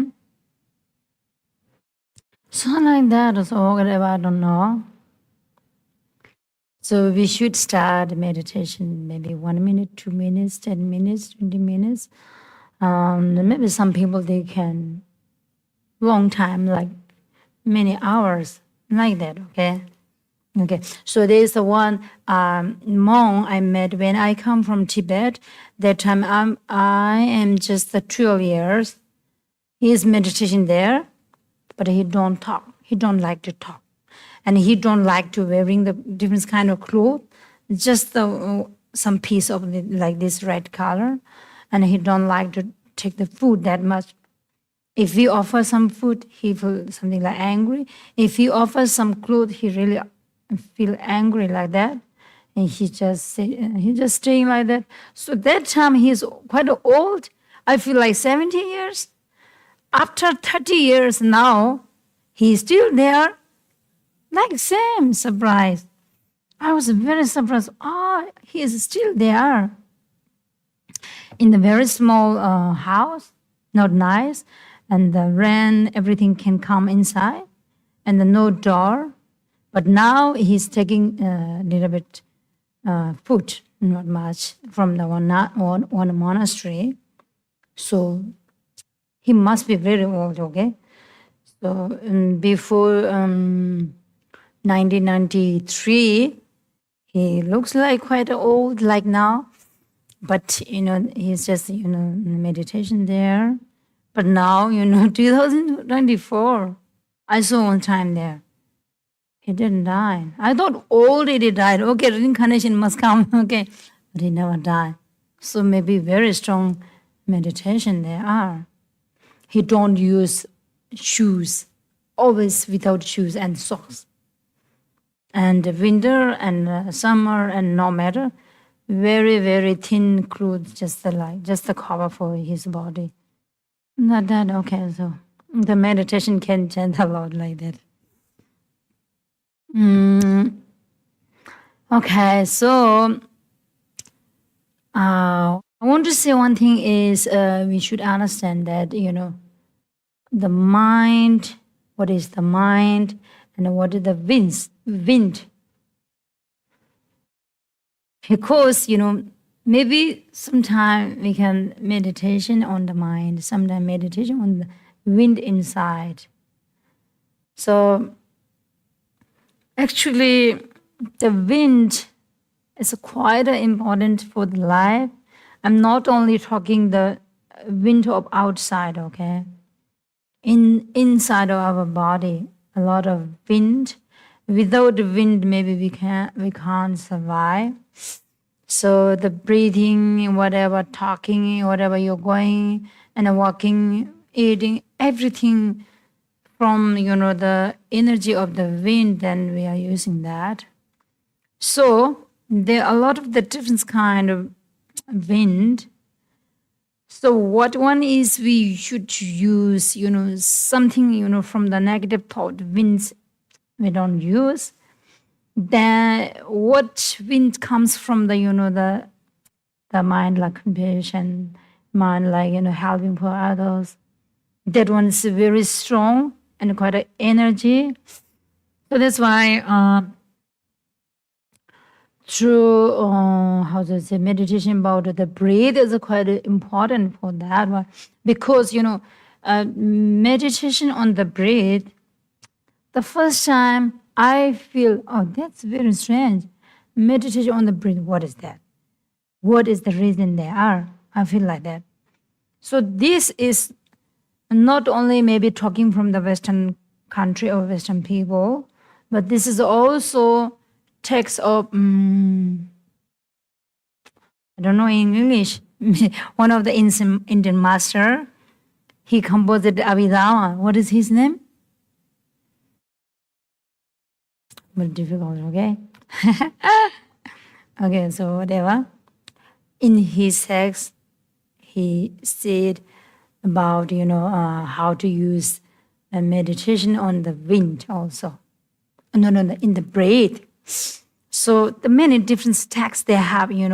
So like that, so whatever, I don't know. So we should start meditation maybe 1 minute, 2 minutes, 10 minutes, 20 minutes. Maybe some people, they can long time, like many hours, like that, okay? Okay, so there's the one monk I met when I come from Tibet. That time I am just 12 years. He is meditation there, but he don't talk. He don't like to talk. And he don't like to wearing the different kind of clothes, just some piece of like this red color. And he don't like to take the food that much. If we offer some food, he feel something like angry. If he offers some clothes, he really feel angry like that. And he just staying like that. So that time he's quite old. I feel like 70 years. After 30 years now, he's still there. Like same, surprise. I was very surprised. He is still there. In the very small house, not nice. And the rain, everything can come inside. And no door. But now he's taking a little bit food, not much, from the one monastery. So he must be very old, okay? So before 1993, he looks like quite old, like now. But, he's just, in meditation there. But now, 2024, I saw one time there. He didn't die. I thought already died. Okay, reincarnation must come. Okay, but he never died. So maybe very strong meditation there are. He don't use shoes, always without shoes and socks. And winter and summer and no matter, very, very thin clothes, just the cover for his body. Not that, okay, so the meditation can change a lot like that. Okay, so I want to say one thing is we should understand that, the mind, what is the mind, and what is the wind. Because, maybe sometime we can meditation on the mind, sometime meditation on the wind inside. So actually, the wind is quite important for the life. I'm not only talking the wind of outside, okay? Inside of our body, a lot of wind. Without the wind, maybe we can't survive. So the breathing, whatever, talking, whatever you're going and walking, eating, everything from, the energy of the wind, then we are using that. So there are a lot of the different kind of wind. So what one is we should use, something, from the negative thought winds we don't use. Then what wind comes from the mind, like compassion, mind, like, helping for others. That one is very strong and quite an energy. So that's why through how to say meditation about the breath is quite important for that one, because meditation on the breath, the first time I feel, oh, that's very strange. Meditation on the breath, what is that? What is the reason they are? I feel like that. So this is not only maybe talking from the Western country or Western people, but this is also text of, I don't know in English, one of the Indian master, he composed Abhidhamma. What is his name? Very difficult, okay? Okay, so whatever. In his text, he said about, how to use a meditation on the wind also. No, in the breath. So the many different texts they have, they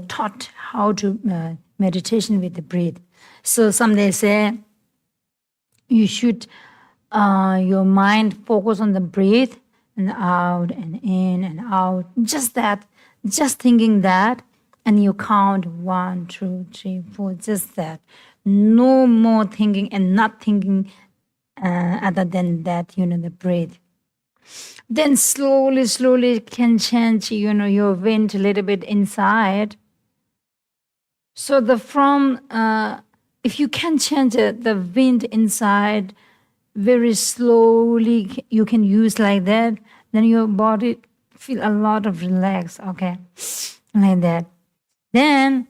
taught how to meditation with the breath. So some they say you should your mind focus on the breath and out and in and out. Just that, just thinking that, and you count 1, 2, 3, 4. Just that. No more thinking and not thinking other than that. The breath. Then slowly can change, your wind a little bit inside. So if you can change the wind inside very slowly, you can use like that, then your body feel a lot of relax, okay, like that. Then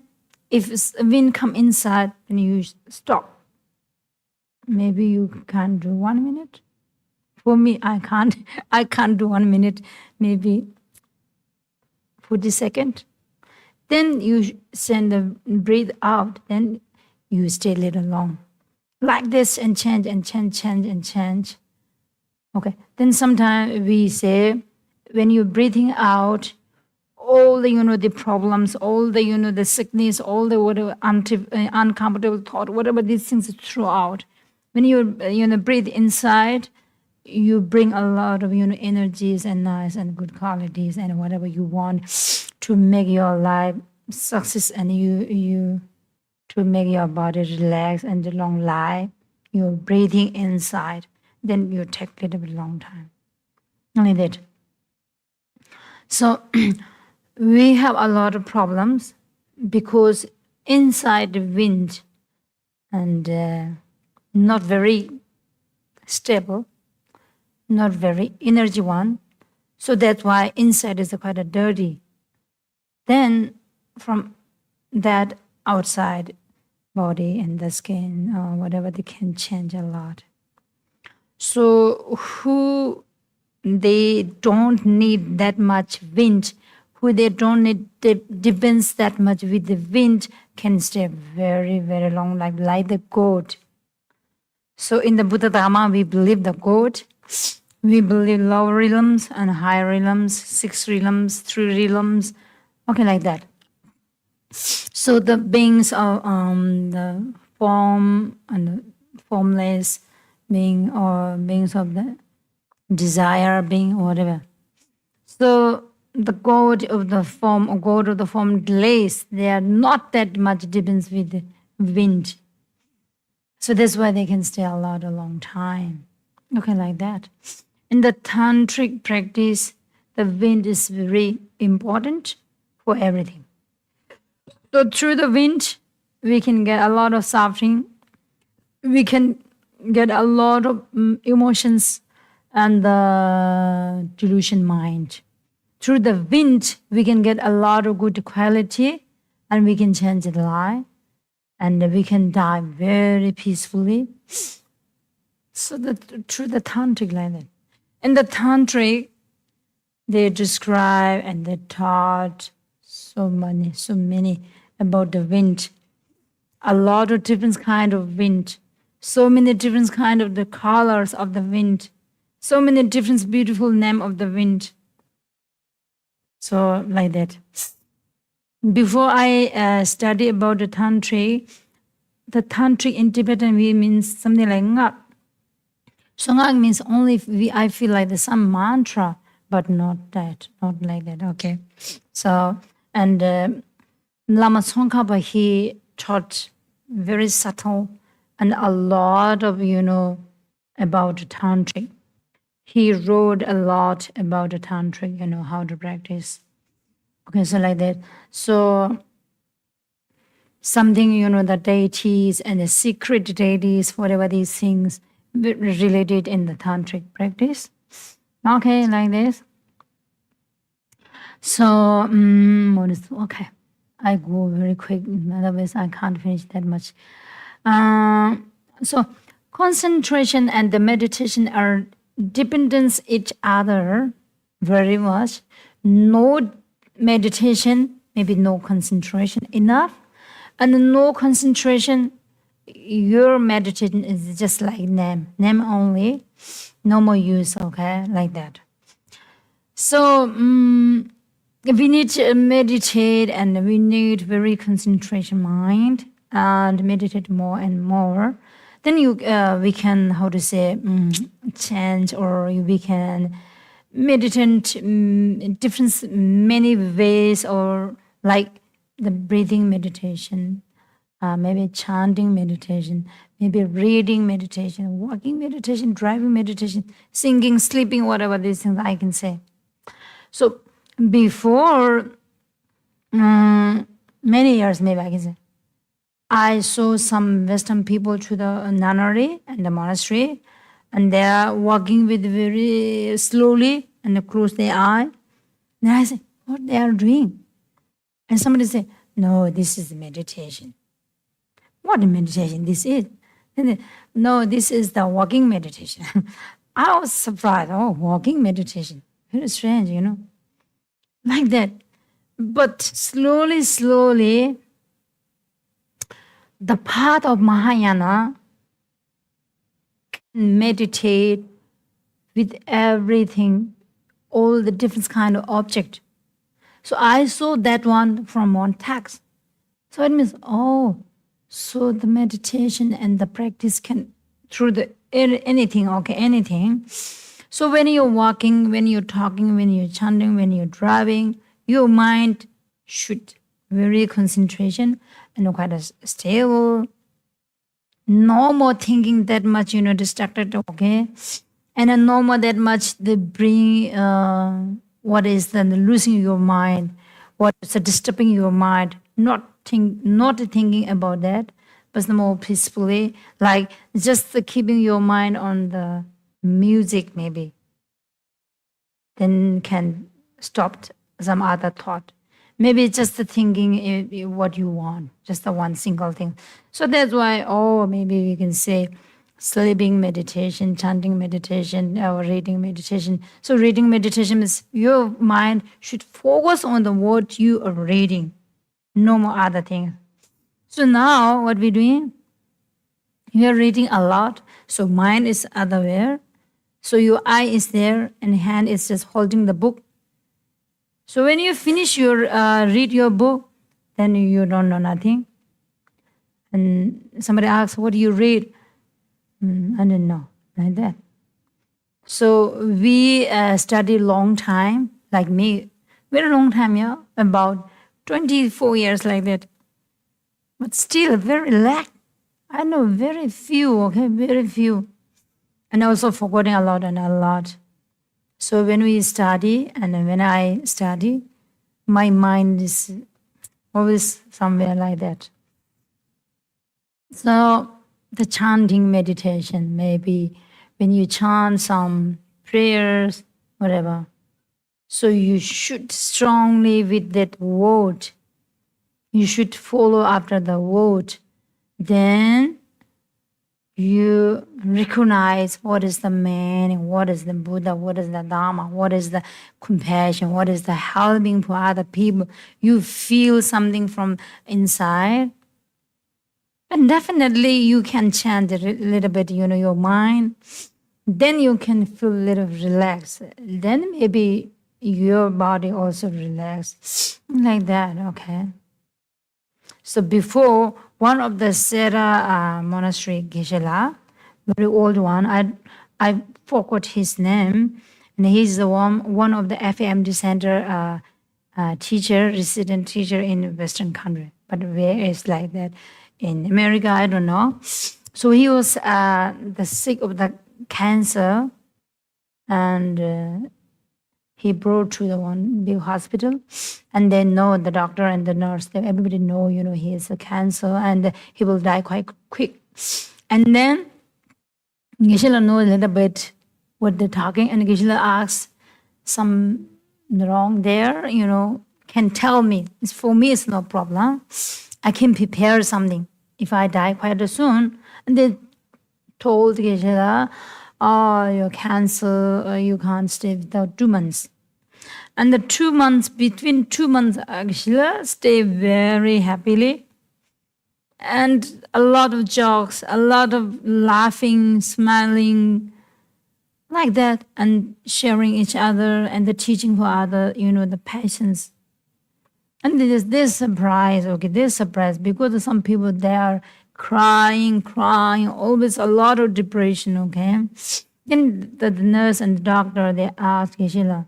if wind come inside, then you stop. Maybe you can't do 1 minute. For me, I can't do 1 minute, maybe 40 seconds. Then you send the breathe out, then you stay a little long. Like this and change and change and change. Okay. Then sometimes we say, when you're breathing out, all the, the problems, all the, the sickness, all the whatever uncomfortable thought, whatever these things throw out. When you, breathe inside, you bring a lot of, energies and nice and good qualities and whatever you want to make your life success, and you to make your body relax and the long life. You're breathing inside, then you take a little bit long time. Only that. So we have a lot of problems because inside the wind and not very stable, not very energy one. So that's why inside is quite a dirty. Then from that outside body and the skin or whatever, they can change a lot. So who they don't need that much wind, who they don't need depends that much with the wind, can stay very, very long, like the goat. So in the Buddha Dharma, we believe the goat. We believe lower realms and higher realms, 6 realms, 3 realms, okay, like that. So the beings of the form and the formless being, or beings of the desire being, or whatever. So the god of the form or god of the formless, they are not that much difference with the wind. So that's why they can stay a long time. Okay, like that. In the tantric practice, the wind is very important for everything. So through the wind, we can get a lot of suffering. We can get a lot of emotions and the delusion mind. Through the wind, we can get a lot of good quality, and we can change the life, and we can die very peacefully. So that through the tantric like that. In the tantric, they describe and they taught so many about the wind. A lot of different kind of wind. So many different kind of the colors of the wind. So many different beautiful name of the wind. So like that. Before I study about the tantric in Tibetan means something like ngat. Songang means only I feel like there's some mantra, but not like that. Okay. So, and Lama Tsongkhapa, he taught very subtle and a lot of, about tantric. He wrote a lot about the tantric, how to practice. Okay, so like that. So something, the deities and the secret deities, whatever these things related in the tantric practice. Okay, like this. So, okay. I go very quick, otherwise I can't finish that much. So concentration and the meditation are dependent each other very much. No meditation, maybe no concentration enough, and no concentration, your meditation is just like name only, no more use, okay, like that. So we need to meditate, and we need very concentration mind and meditate more and more. Then we can, how to say, change, or we can meditate different many ways, or like the breathing meditation, maybe chanting meditation, maybe reading meditation, walking meditation, driving meditation, singing, sleeping, whatever these things I can say. So before many years, maybe I can say, I saw some Western people to the nunnery and the monastery, and they are walking with very slowly and they close their eye. And I say, what they are doing? And somebody say, no, this is meditation. What meditation this is? And then, no, this is the walking meditation. I was surprised. Oh, walking meditation. Very strange, like that. But slowly, the path of Mahayana meditate with everything, all the different kind of object. So I saw that one from one text. So it means, so the meditation and the practice can through the anything, okay, anything. So when you're walking, when you're talking, when you're chanting, when you're driving, your mind should very concentration and quite stable. No more thinking that much, distracted, okay? And then no more that much the bring, what is the losing your mind, what is the disturbing your mind, not thinking about that, but more peacefully, like just the keeping your mind on the music maybe, then can stop some other thought. Maybe just the thinking what you want, just the one single thing. So that's why, maybe we can say sleeping meditation, chanting meditation, or reading meditation. So reading meditation is your mind should focus on the what you are reading, no more other things. So now what we're doing, you are reading a lot, so mind is otherwhere. So your eye is there and hand is just holding the book. So when you finish your read your book, then you don't know nothing. And somebody asks, what do you read? I don't know, like that. So we study long time, like me, very long time, yeah, about 24 years like that. But still very lack. I know very few, okay, very few. And also forgetting a lot. So when we study, and when I study, my mind is always somewhere like that. So the chanting meditation, maybe when you chant some prayers, whatever, so you should strongly with that word, you should follow after the word. Then you recognize what is the meaning, what is the Buddha, what is the Dharma, what is the compassion, what is the helping for other people. You feel something from inside. And definitely you can chant a little bit, your mind. Then you can feel a little relaxed. Then maybe your body also relax. Like that, okay? So before, one of the Sera monastery, GESHEMA, very old one, I forgot his name, and he's the one of the FAMD center teacher, resident teacher in Western country. But where is like that? In America, I don't know. So he was the sick of the cancer, and he brought to the one big hospital, and they know the doctor and the nurse. Everybody know, he has a cancer and he will die quite quick. And then Geshe-la knows a little bit what they're talking, and Geshe-la asks some wrong there, can tell me. For me, it's no problem. I can prepare something if I die quite soon. And they told Geshe-la, oh, your cancer, you can't stay without 2 months. And the 2 months, between 2 months, Geshe-la stay very happily. And a lot of jokes, a lot of laughing, smiling, like that, and sharing each other and the teaching for other, the patients. And this surprise, this surprise, because some people, they are crying, always a lot of depression, okay? Then the nurse and the doctor, they asked Geshe-la,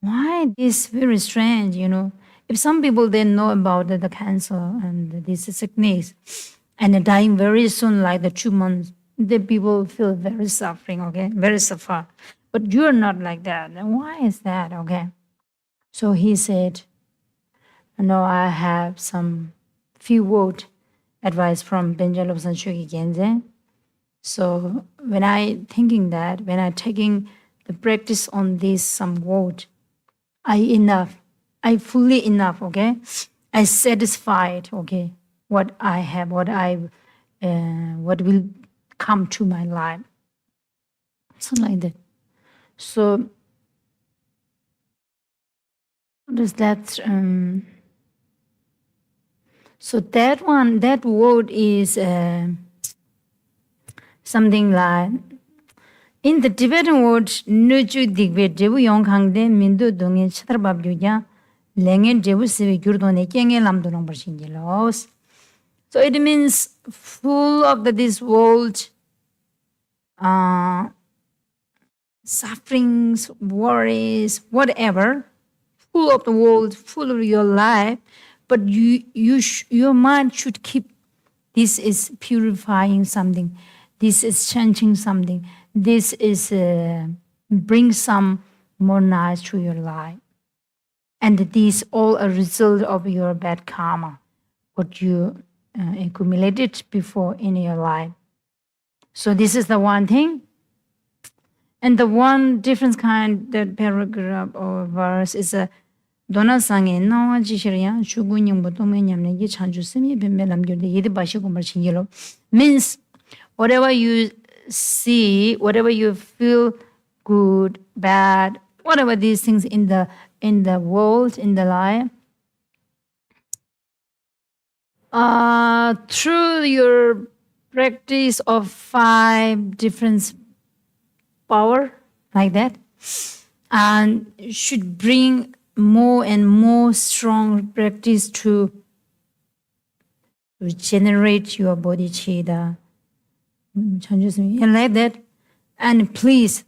why this very strange, If some people, they know about the cancer and this sickness, and they're dying very soon, like the 2 months, the people feel very suffering, okay? Very suffer. But you're not like that. And why is that, okay? So he said, no, I have some few word advice from Benjamin Lobsang Shogi Genze. So when I taking the practice on this some word, I fully enough, okay? I satisfied, okay, what I have, what will come to my life. Something like that. So what is that? So that word is something like, in the Tibetan word, nuju digbe debu yongkangde mindu dongen chatrabab yuja lengen debu sivi gyurdone kenge lamdurong barshingilos. So it means full of this world, sufferings, worries, whatever, full of the world, full of your life, but your mind should keep, this is purifying something, this is changing something, this is bring some more nice to your life. And these all a result of your bad karma, what you accumulated before in your life. So this is the one thing. And the one difference kind, that paragraph or verse is a Dona Sange no Jishiriya Shugunyang Botomenyam Chanju Semi Bimelam Yudi Bashikumar means whatever you see, whatever you feel good, bad, whatever these things in the world, in the life, through your practice of 5 different power, like that, and should bring more and more strong practice to regenerate your body chida, and like that. And please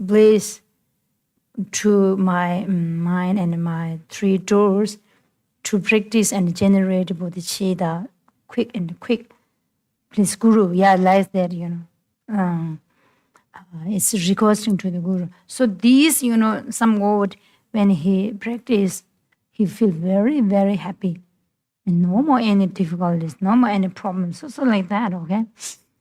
to my mind and my 3 doors to practice and generate bodhicitta quick. Please, Guru, like that, it's requesting to the Guru. So these, some word, when he practice, he feel very, very happy. And no more any difficulties, no more any problems. So like that, okay?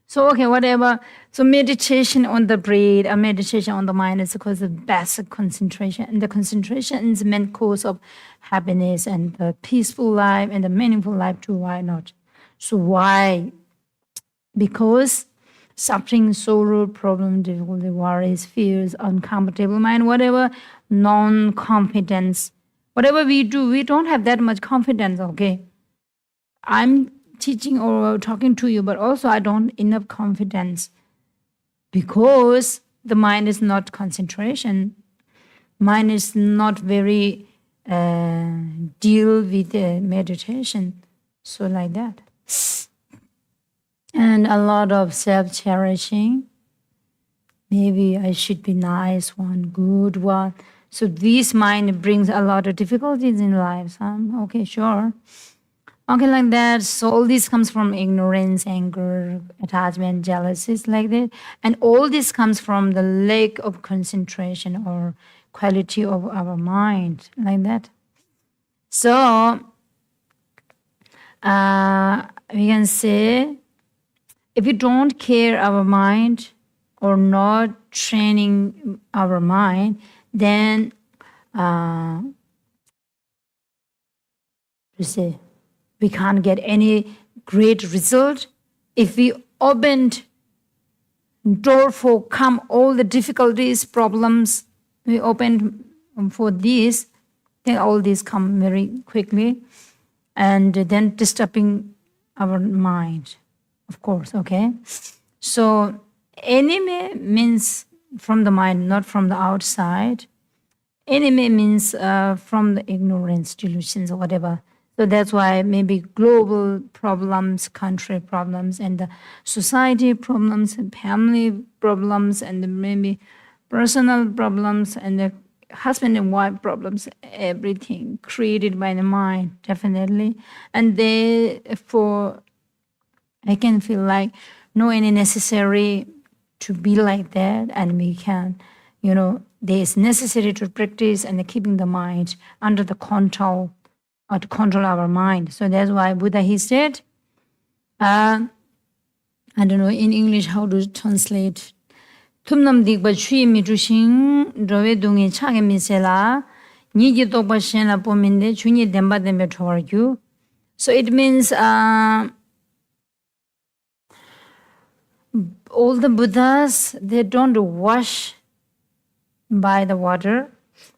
So, okay, whatever. So meditation on the breath, or meditation on the mind is because of basic concentration. And the concentration is the main cause of happiness and the peaceful life and the meaningful life too. Why not? So why? Because suffering, sorrow, problem, difficulty, worries, fears, uncomfortable mind, whatever, non-confidence, whatever we do, we don't have that much confidence, okay? I'm teaching or talking to you, but also I don't enough confidence because the mind is not concentration. Mind is not very deal with meditation. So like that. And a lot of self-cherishing maybe I should be nice one, good one. So this mind brings a lot of difficulties in life. Okay, sure. Okay, like that. So all this comes from ignorance, anger, attachment, jealousy, like that. And all this comes from the lack of concentration or quality of our mind, like that. So we can say, if you don't care our mind or not training our mind, then you say we can't get any great result. If we opened door for come all the difficulties, problems, we opened for this, then all these come very quickly, and then disturbing our mind, of course, okay? So enemy means from the mind, not from the outside. Enemy means from the ignorance, delusions, or whatever. So that's why maybe global problems, country problems, and the society problems, and family problems, and maybe personal problems, and the husband and wife problems, everything created by the mind, definitely. And therefore, I can feel like no any necessary to be like that, and we can, there is necessary to practice and keeping the mind under the control, or to control our mind. So that's why Buddha, he said, I don't know in English how to translate. tumnam dikba chui mi tu sing rowe dungi chage mi sela ni ji tokba shen la pominde chuni demba dembe thawar you. So it means all the Buddhas, they don't wash by the water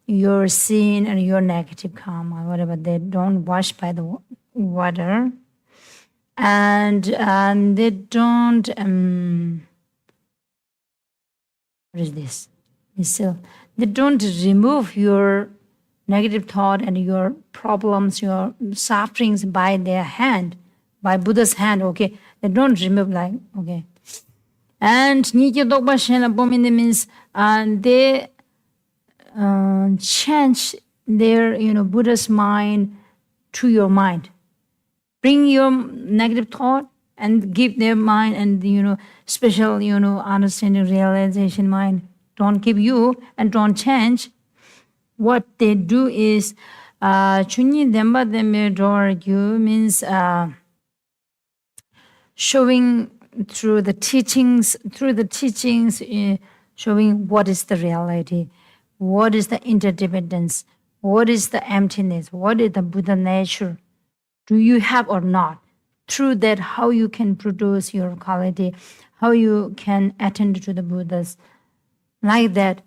your sin and your negative karma, whatever. They don't wash by the water, and they don't what is this? So they don't remove your negative thought and your problems, your sufferings by their hand, by Buddha's hand. Okay, they don't remove like okay. And Nikya Dokpa Shenla Bominde means they change their Buddha's mind to your mind. Bring your negative thought and give their mind and special understanding, realization mind. Don't give you and don't change. What they do is Chunyi Demba Dembe Dorgyu means showing through the teachings, showing what is the reality, what is the interdependence, what is the emptiness, what is the Buddha nature. Do you have or not? Through that, how you can produce your quality, how you can attend to the Buddhas. Like that,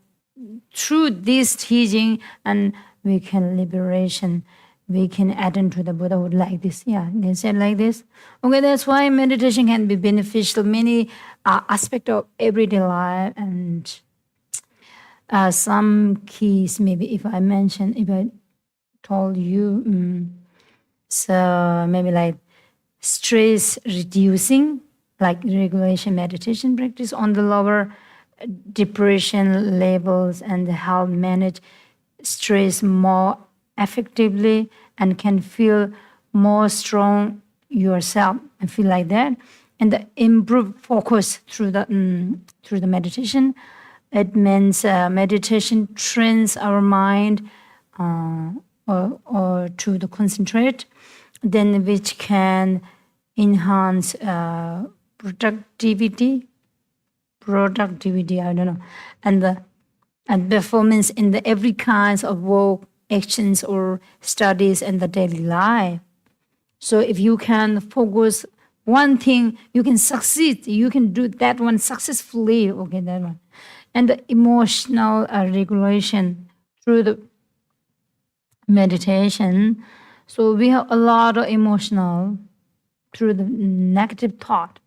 through this teaching, and we can liberation, we can attend to the Buddhahood like this. Yeah, they said like this. Okay, that's why meditation can be beneficial, many aspects of everyday life, and some keys, maybe if I told you, so maybe like stress reducing, like regulation meditation practice on the lower depression levels, and help manage stress more effectively, and can feel more strong yourself and feel like that, and the improve focus through the meditation. It means meditation trains our mind or to the concentrate, then which can enhance productivity, I don't know, and performance in the every kinds of work, actions, or studies in the daily life. So if you can focus one thing, you can succeed. You can do that one successfully. Okay, that one. And the emotional regulation through the meditation. So we have a lot of emotional through the negative thought,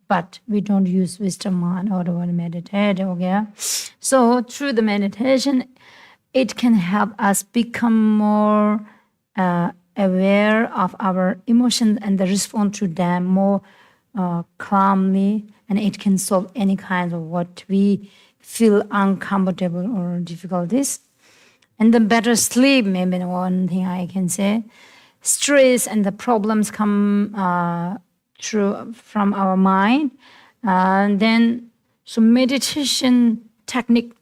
but we don't use wisdom mind or meditate. Okay, so through the meditation, it can help us become more aware of our emotions and the respond to them more calmly, and it can solve any kind of what we feel uncomfortable or difficulties. And the better sleep, maybe one thing I can say. Stress and the problems come from our mind. And then, so meditation technique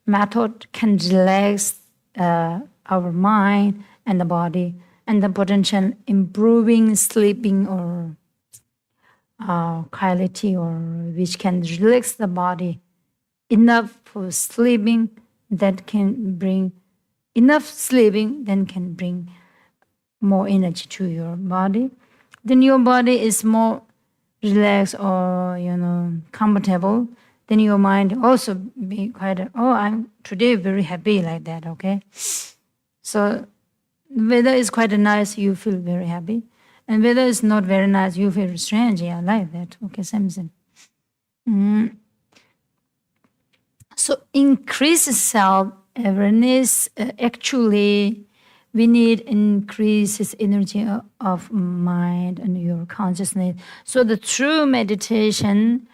method can relax our mind and the body, and the potential improving sleeping or quality, or which can relax the body enough for sleeping, that can bring enough sleeping, then can bring more energy to your body. Then your body is more relaxed or comfortable. Then your mind also be quite, I'm today very happy, like that, okay? So weather is quite nice, you feel very happy. And weather is not very nice, you feel strange, yeah, like that, okay, same. So increase self-awareness, actually, we need increases energy of mind and your consciousness. So the true meditation,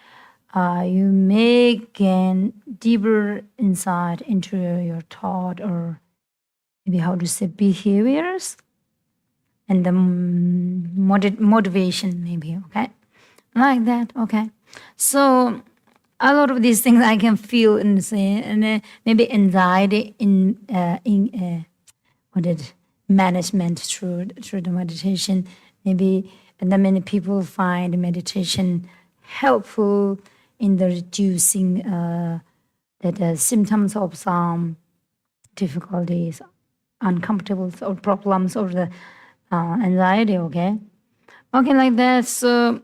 you may gain deeper insight into your thought, or maybe how to say behaviors, and the motivation, maybe, okay? Like that, okay? So a lot of these things I can feel and say, and maybe anxiety in management through the meditation. Maybe, and then many people find meditation helpful in the reducing the symptoms of some difficulties, uncomfortable or problems, or the anxiety, okay? Okay, like that. So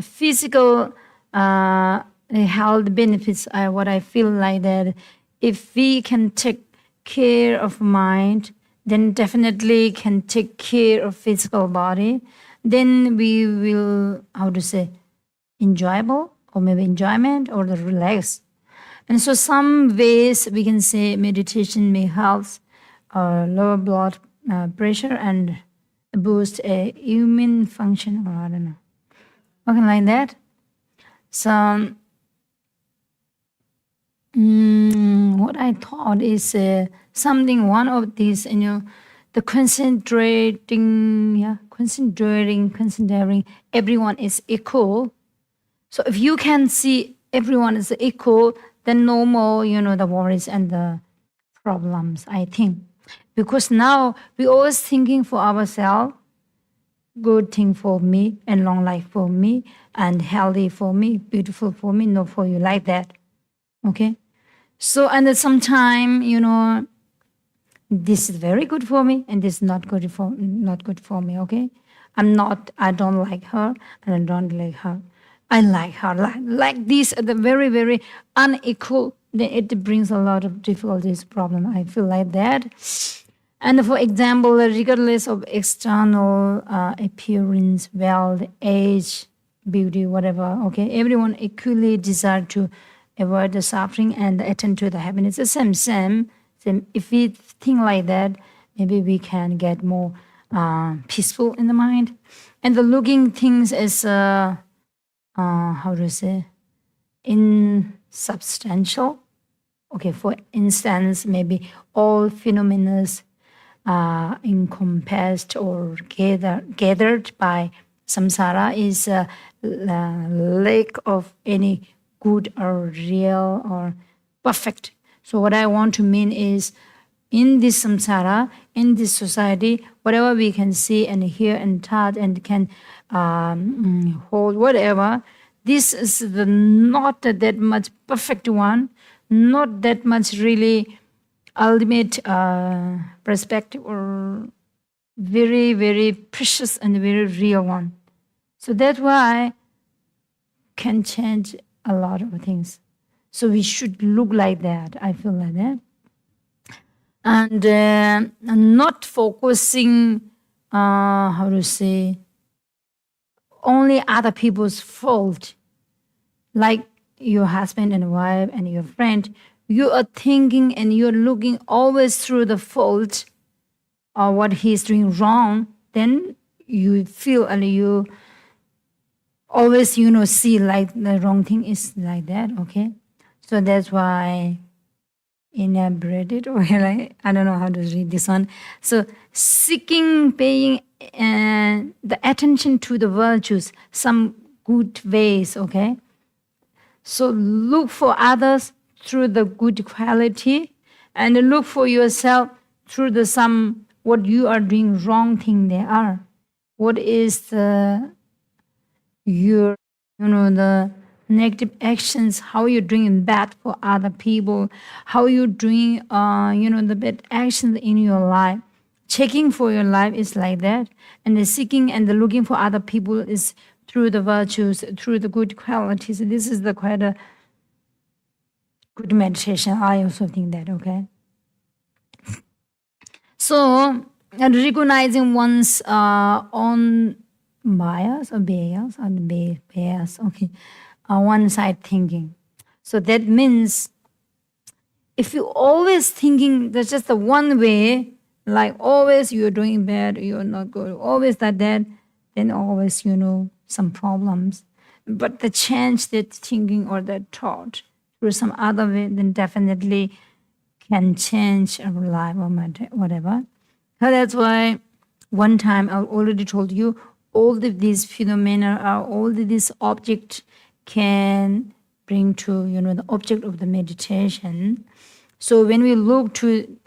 physical health benefits are what I feel like that. If we can take care of mind, then definitely can take care of physical body. Then we will, how to say, enjoyable, or maybe enjoyment, or the relax. And so some ways we can say meditation may help lower blood pressure and boost a immune function, or I don't know. Okay, like that. So what I thought is something, one of these, the considering everyone is equal. So if you can see everyone is equal, then no more, the worries and the problems, I think. Because now we always thinking for ourselves, good thing for me, and long life for me, and healthy for me, beautiful for me, not for you, like that. Okay? So, and at some time, this is very good for me, and this is not good for me, okay? I don't like her, and I don't like her. I like her. Like this, the very, very unequal, it brings a lot of difficulties, problem. I feel like that. And for example, regardless of external appearance, wealth, age, beauty, whatever, okay, everyone equally desire to avoid the suffering and attend to the happiness. The same. If we think like that, maybe we can get more peaceful in the mind. And the looking things as how to say, insubstantial. Okay, for instance, maybe all phenomena encompassed or gathered by samsara is a lack of any good or real or perfect. So what I want to mean is, in this samsara, in this society, whatever we can see and hear and touch and can hold, whatever, this is not that much perfect one, not that much really ultimate perspective, or very, very precious and very real one. So that's why can change a lot of things. So we should look like that. I feel like that. And not focusing, how to say, only other people's fault. Like your husband and wife and your friend, you are thinking and you're looking always through the fault or what he's doing wrong, then you feel and you always, see like the wrong thing is like that, okay? So that's why inebriated, or like, I don't know how to read this one. So seeking, paying the attention to the virtues, some good ways, okay? So look for others through the good quality, and look for yourself through the some what you are doing wrong thing they are. What is the your the negative actions, how you're doing bad for other people, how you're doing the bad actions in your life. Checking for your life is like that, and the seeking and the looking for other people is through the virtues, through the good qualities. This is the quite a good meditation. I also think that, okay? So recognizing one's own bias or bias, okay, one side thinking. So that means if you always thinking there's just the one way, like always you're doing bad, you're not good, always that, then always some problems. But the change that thinking or that thought through some other way, then definitely can change our life or whatever. So that's why one time I already told you, all of these phenomena are all of these objects can bring to the object of the meditation. So when we look to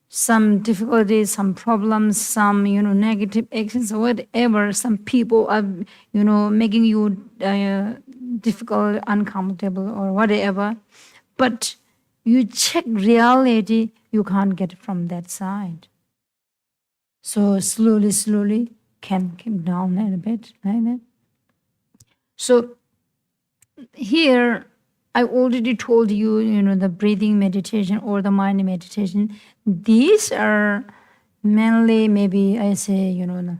some difficulties, some problems, some negative actions, whatever, some people are making you difficult, uncomfortable, or whatever, but you check reality, you can't get from that side. So slowly can come down a little bit like that. So here I already told you, the breathing meditation or the mind meditation. These are mainly, maybe I say, the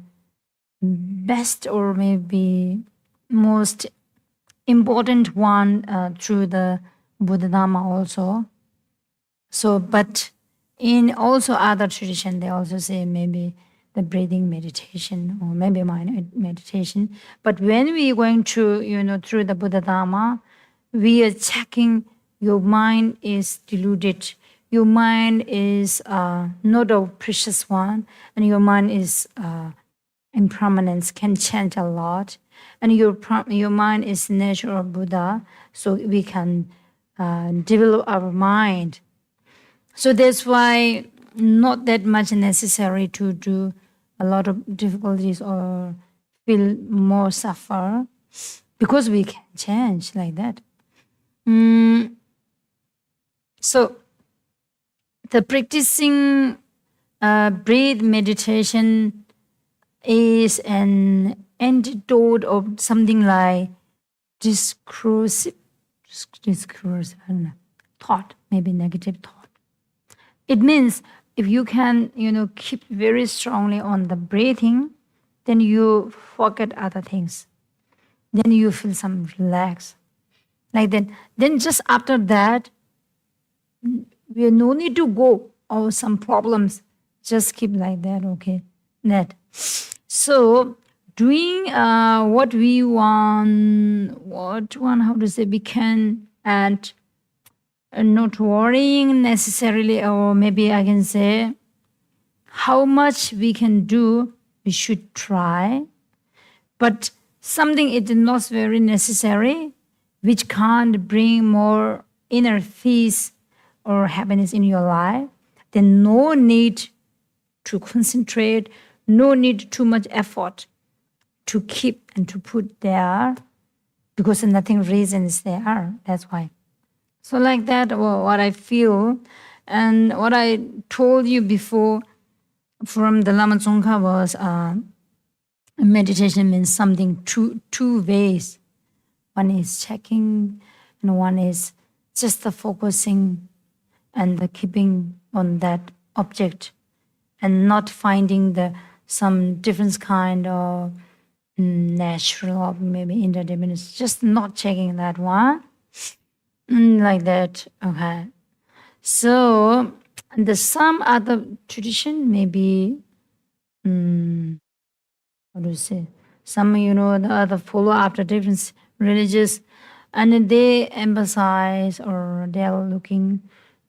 best or maybe most important one through the Buddha Dharma also. So, but in also other tradition, they also say maybe the breathing meditation or maybe mind meditation. But when we are going to, through the Buddha Dharma, we are checking your mind is deluded. Your mind is not a precious one, and your mind is impermanence, can change a lot. And your mind is nature of Buddha, so we can develop our mind. So that's why not that much necessary to do a lot of difficulties or feel more suffer, because we can change like that. So the practicing breath meditation is an antidote of something like discursive, I don't know, thought, maybe negative thought. It means if you can, keep very strongly on the breathing, then you forget other things. Then you feel some relax. Like that. Then just after that, we no need to go or some problems. Just keep like that, okay? That. So doing what we want, how to say, we can, and not worrying necessarily, or maybe I can say how much we can do, we should try. But something it is not very necessary, which can't bring more inner peace or happiness in your life, then no need to concentrate, no need too much effort to keep and to put there, because nothing reason is there. That's why. So like that, what I feel, and what I told you before from the Lama Tsongkha was meditation means something two ways. One is checking, and one is just the focusing and the keeping on that object, and not finding some different kind of natural or maybe interdependence. Just not checking that one. Like that, okay. So the some other tradition, maybe how to say, some the other follow after different religious And they emphasize, or they're looking,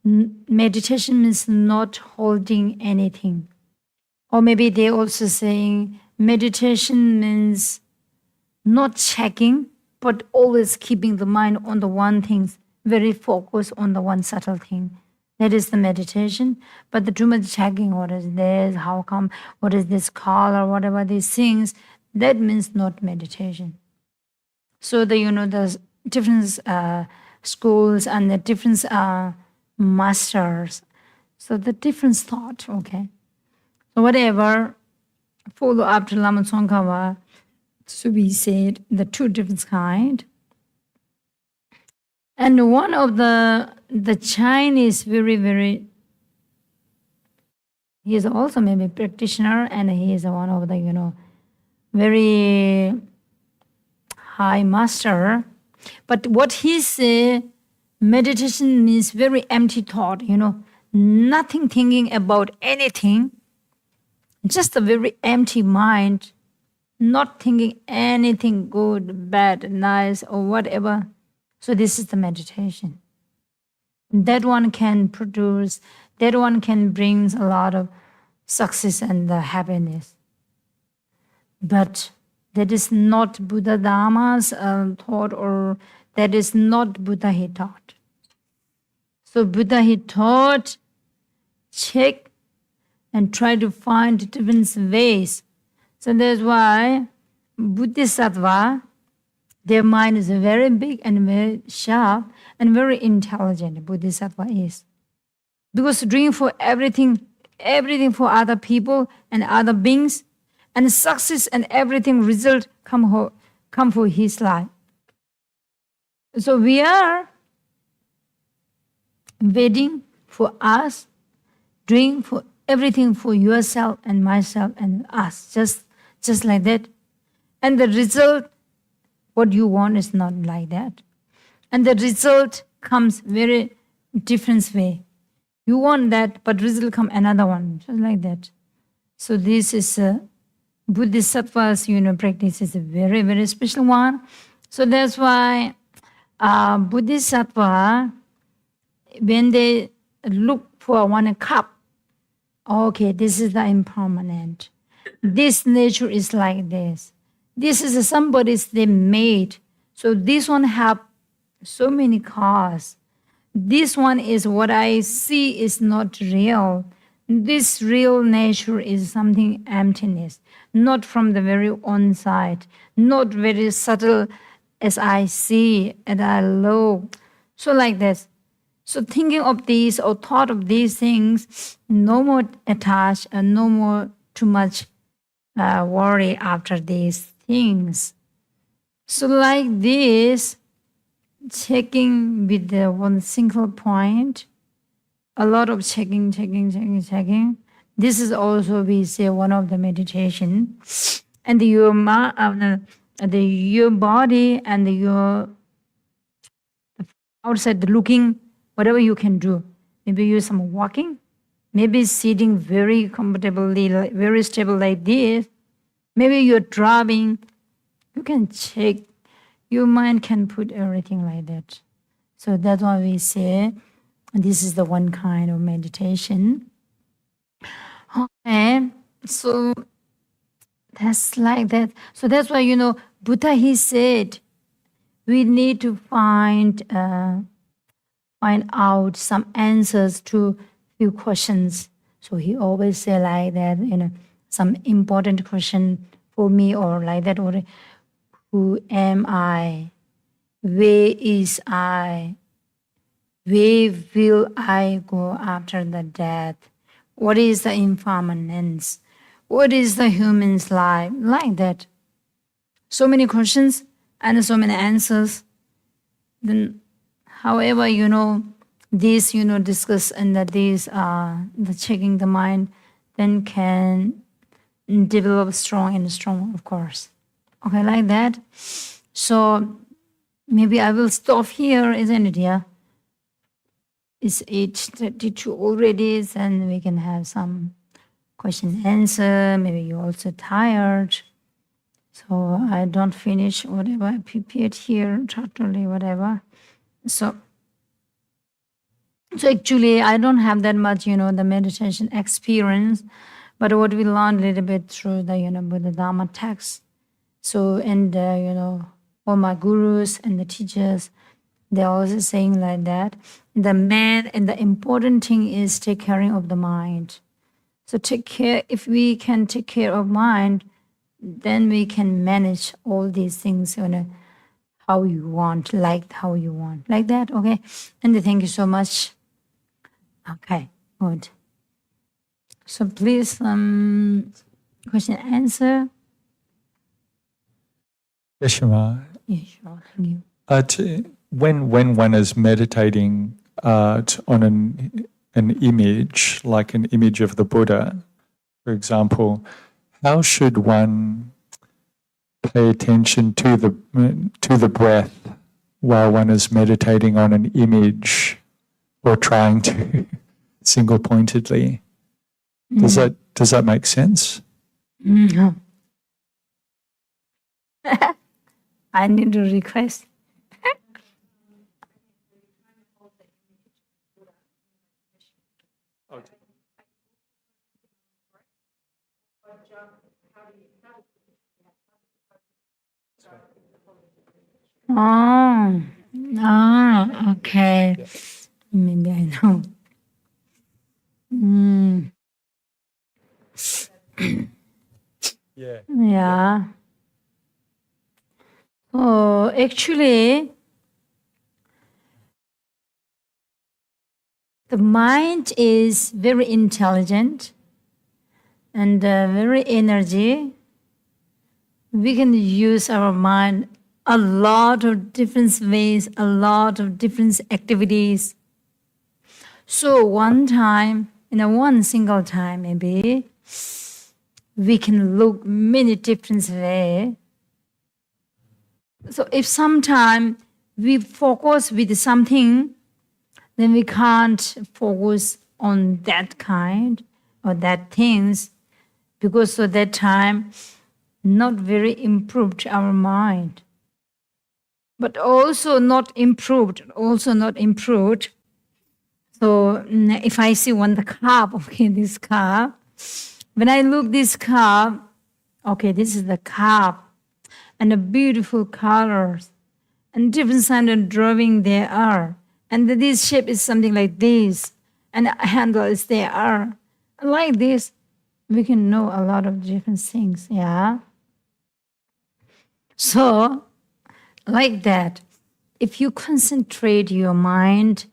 meditation means not holding anything. Or maybe they also saying meditation means not checking, but always keeping the mind on the one thing, very focused on the one subtle thing. That is the meditation. But the too much checking, what is this, how come, what is this color, whatever these things, that means not meditation. So the different schools and the different masters. So the different thought, okay. So whatever, follow after Lama Tsongkhapa. So we said the two different kind. And one of the Chinese very, very, he is also maybe practitioner, and he is one of the, very high master. But what he say, meditation means very empty thought, nothing thinking about anything, just a very empty mind, not thinking anything good, bad, nice, or whatever. So this is the meditation. That one can produce, that one can bring a lot of success and happiness. But that is not Buddha Dhamma's thought, or that is not Buddha he taught. So Buddha he taught, check and try to find different ways. So that's why Bodhisattva, their mind is very big and very sharp and very intelligent, Bodhisattva is. Because doing for everything for other people and other beings, and success and everything result come for his life. So we are waiting for us, doing for everything for yourself and myself and us, just like that. And the result, what you want is not like that. And the result comes very different way. You want that, but result come another one, just like that. So this is Bodhisattva's practice is a very, very special one. So that's why Bodhisattva, when they look for one cup, okay, this is the impermanent. This nature is like this. This is somebody's they made. So this one have so many cars. This one is what I see is not real. This real nature is something emptiness, not from the very on side, not very subtle as I see and I look. So like this. So thinking of these or thought of these things, no more attached and no more too much worry after these things. So like this, checking with the one single point, a lot of checking. This is also, we say, one of the meditation. And your body and your outside looking, whatever you can do. Maybe use some walking, maybe sitting very comfortably, very stable like this. Maybe you're driving. You can check. Your mind can put everything like that. So that's why we say this is the one kind of meditation. Okay, so that's like that. So that's why, Buddha, he said, we need to find out some answers to few questions. So he always say like that, some important question for me, or like that, or who am I? Where is I? Where will I go after the death? What is the impermanence? What is the human's life? Like that. So many questions and so many answers. Then, however, this, discuss and that these the checking the mind, then can develop strong and strong, of course. Okay, like that. So maybe I will stop here, isn't it? Yeah. It's 8:32 already, and we can have some question answer. Maybe you're also tired. So I don't finish whatever I prepared here, totally whatever. So actually I don't have that much, the meditation experience, but what we learned a little bit through the, Buddha Dharma text. So, and, all my gurus and the teachers, they're also saying like that. The main and the important thing is take care of the mind. So if we can take care of mind, then we can manage all these things, how you want, how you want. Like that, okay? And thank you so much. Okay, good. So please, question answer.
GESHEMA.
Yeah, sure, thank you.
When one is meditating on an image, like an image of the Buddha, for example, how should one pay attention to the breath while one is meditating on an image or trying to single-pointedly? Does that make sense?
No. I need to request. Oh, okay.
Yes.
Maybe I know.
Yeah.
Yeah. Oh, actually, the mind is very intelligent and very energy. We can use our mind a lot of different ways, a lot of different activities. So one time, one single time maybe, we can look many different ways. So if sometime we focus with something, then we can't focus on that kind or that things, because at that time not very improved our mind. But also not improved. So if I see the cup, okay, this cup, when I look this cup, okay, this is the cup, and the beautiful colors, and different kind of drawing there are. And this shape is something like this, and the handle is there. Like this, we can know a lot of different things, yeah? So, like that, if you concentrate your mind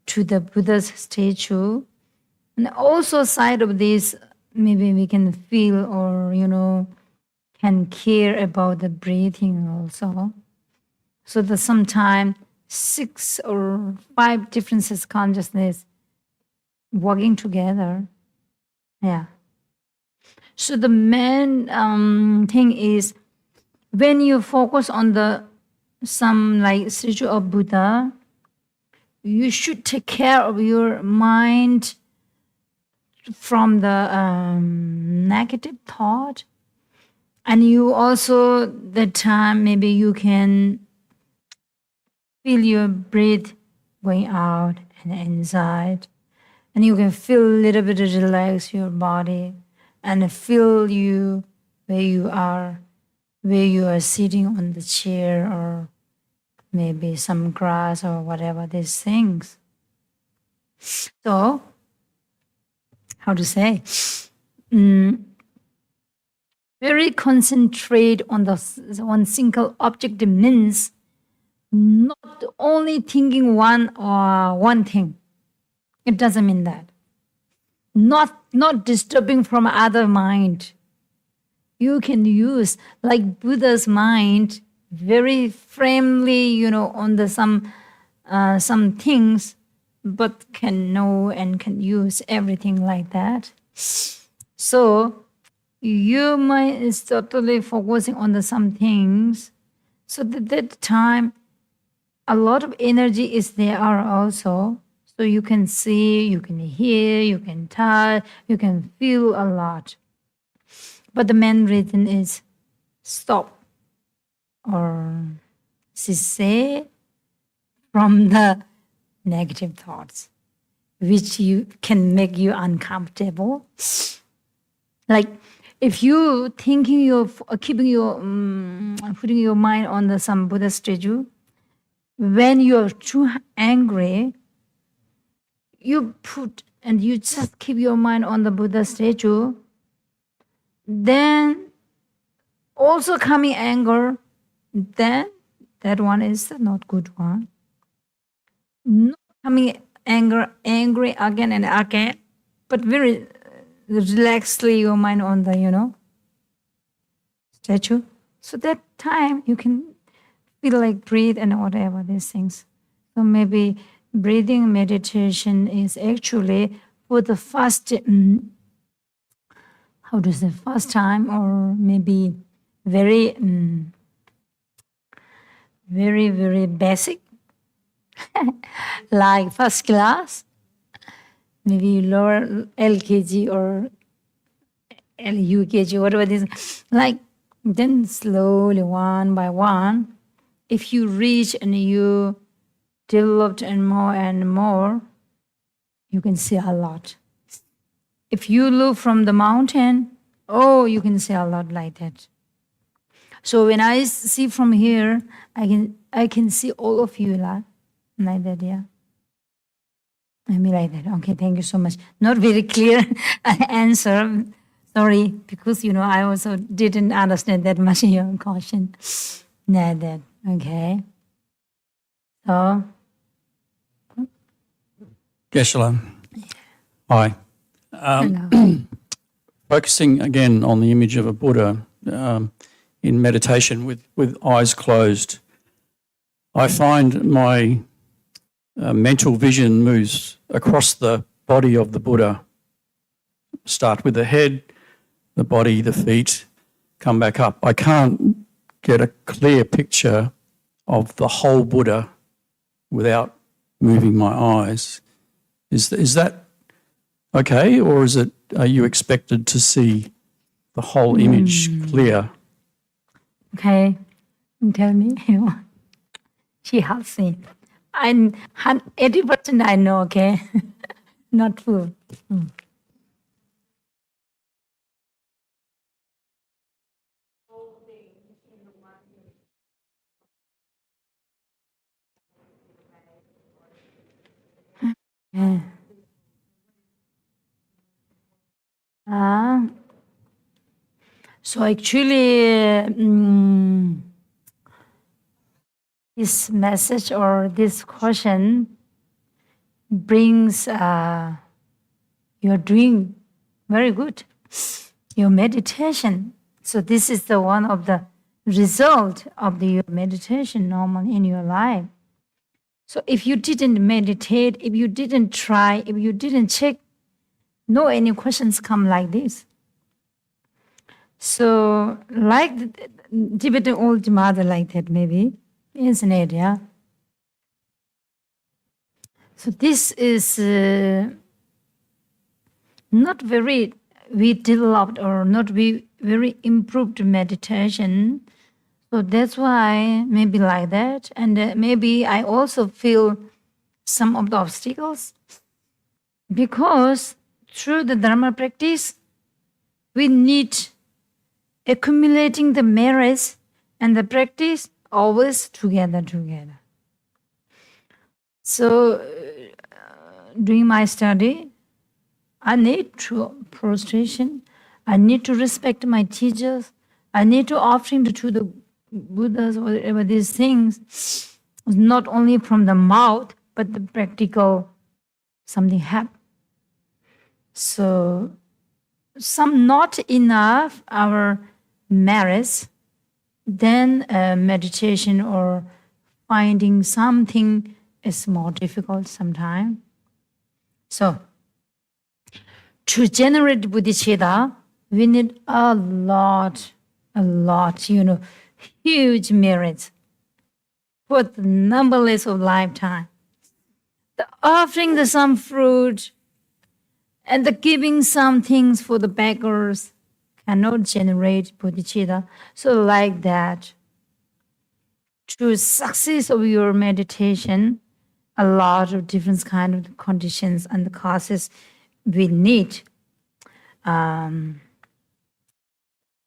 to the Buddha's statue, and also side of this, maybe we can feel or, can care about the breathing also. So that sometimes 6 or 5 differences consciousness working together. Yeah. So the main thing is, when you focus on some like statue of Buddha, you should take care of your mind from the negative thought. And you also, that time, maybe you can feel your breath going out and inside. And you can feel a little bit of relax your body and feel you where you are sitting on the chair or maybe some grass or whatever, these things. So, how to say? Very concentrate on the one single object means not only thinking one thing. It doesn't mean that. Not disturbing from other mind. You can use like Buddha's mind very firmly, on the some things, but can know and can use everything like that. So your mind is totally focusing on some things. So that time, a lot of energy is there also. So you can see, you can hear, you can touch, you can feel a lot. But the main reason is stop or cease from the negative thoughts, which you can make you uncomfortable. Like if you thinking you're keeping your putting your mind on the some Buddha statue, when you're too angry, you put and you just keep your mind on the Buddha statue, then also coming anger, then that one is not good one. Not coming angry again and again, but very relaxedly your mind on the, statue. So that time you can feel like breathe and whatever these things. So maybe breathing meditation is actually for the first, first time, or maybe very, very, very basic, like first class, maybe lower LKG or LUKG, whatever it is. Like then slowly, one by one, if you reach and you developed and more, you can see a lot. If you look from the mountain, you can see a lot like that. So when I see from here, I can see all of you like that, yeah. Maybe like that. Okay, thank you so much. Not very clear answer. Sorry, because I also didn't understand that much your question. Like that. Okay. So
Geshe-la. Hi.
hello.
Focusing again on the image of a Buddha in meditation with eyes closed, I find my mental vision moves across the body of the Buddha. Start with the head, the body, the feet, come back up. I can't get a clear picture of the whole Buddha without moving my eyes. Is that okay, or are you expected to see the whole image clear?
Okay, tell me. She helps me. 80% I know, okay? Not full. Yeah. So actually, this message or this question brings you're doing very good, your meditation. So this is the one of the result of your meditation normal in your life. So if you didn't meditate, if you didn't try, if you didn't check, no any questions come like this. So like the Tibetan old mother like that maybe, isn't it, yeah? So this is not very developed or not very improved meditation. So that's why maybe like that. And maybe I also feel some of the obstacles because through the Dharma practice, we need accumulating the merits and the practice always together. So during my study, I need to prostration, I need to respect my teachers, I need to offering to the Buddhas or whatever these things, not only from the mouth, but the practical something happen. So some not enough our merits, then meditation or finding something is more difficult sometimes. So to generate bodhicitta, we need a lot, huge merits for the numberless of lifetime. The offering the some fruit and the giving some things for the beggars, cannot generate bodhicitta. So like that, to success of your meditation, a lot of different kind of conditions and causes we need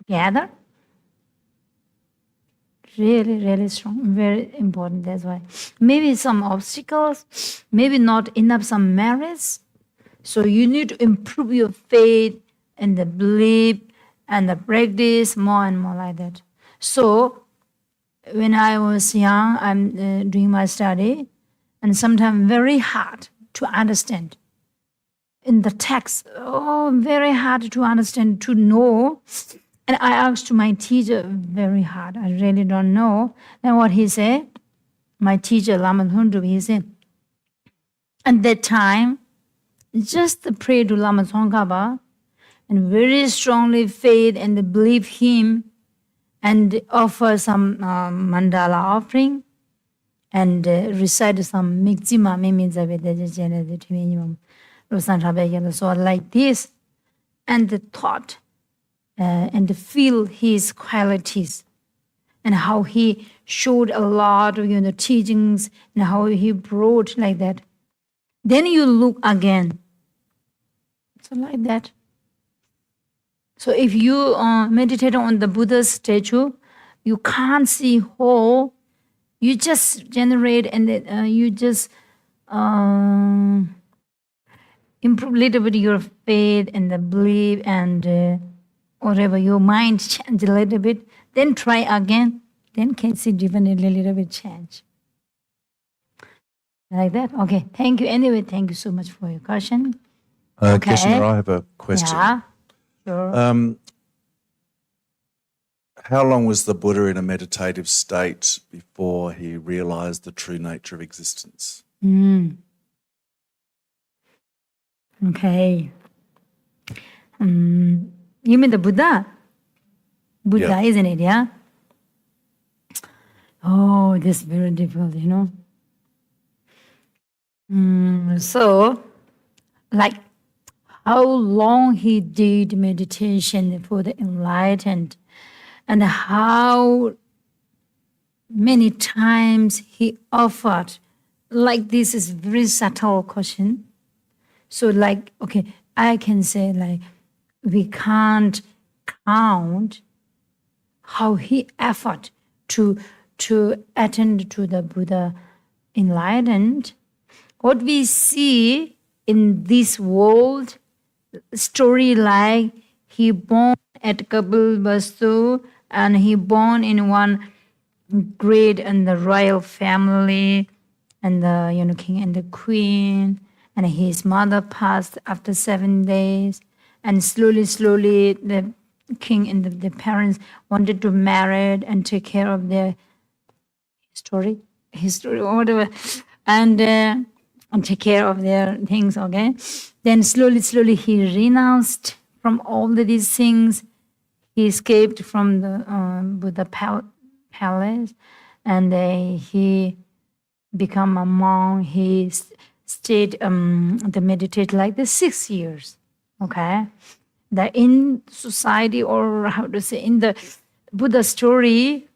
together. Really, really strong, very important. That's why maybe some obstacles, maybe not enough some merits. So you need to improve your faith and the belief and the practice more and more like that. So when I was young, I'm doing my study, and sometimes very hard to understand. In the text, very hard to understand, to know. And I asked my teacher, very hard, I really don't know. Then what he said, my teacher, Lama Thundup, he said, at that time, just pray to Lama Tsongkhapa and very strongly faith and believe him and offer some mandala offering and recite some mikjima. So like this, and the thought and feel his qualities and how he showed a lot of teachings and how he brought like that. Then you look again. So like that. So if you meditate on the Buddha's statue, you can't see whole. You just generate and you just improve a little bit your faith and the belief and whatever your mind change a little bit. Then try again. Then can see definitely a little bit change. Like that? Okay, thank you. Anyway, thank you so much for your question. Okay.
GESHEMA, I have a question.
Yeah, sure.
How long was the Buddha in a meditative state before he realized the true nature of existence?
Okay. You mean the Buddha? Buddha,
Yeah.
isn't it? Yeah? Oh, this is very difficult, So, like how long he did meditation for the enlightened and how many times he offered, like this is very subtle question. So like, okay, I can say like, we can't count how he effort to attend to the Buddha enlightened. What we see in this world, story like he born at Kabul Bastu and he born in one great and the royal family and the king and the queen, and his mother passed after 7 days, and slowly the king and the parents wanted to marry and take care of their history or whatever, and take care of their things, okay? Then slowly he renounced from all these things. He escaped from the Buddha palace, and he become a monk. He stayed to meditate like the 6 years, okay? That in society, or how to say, in the Buddha story,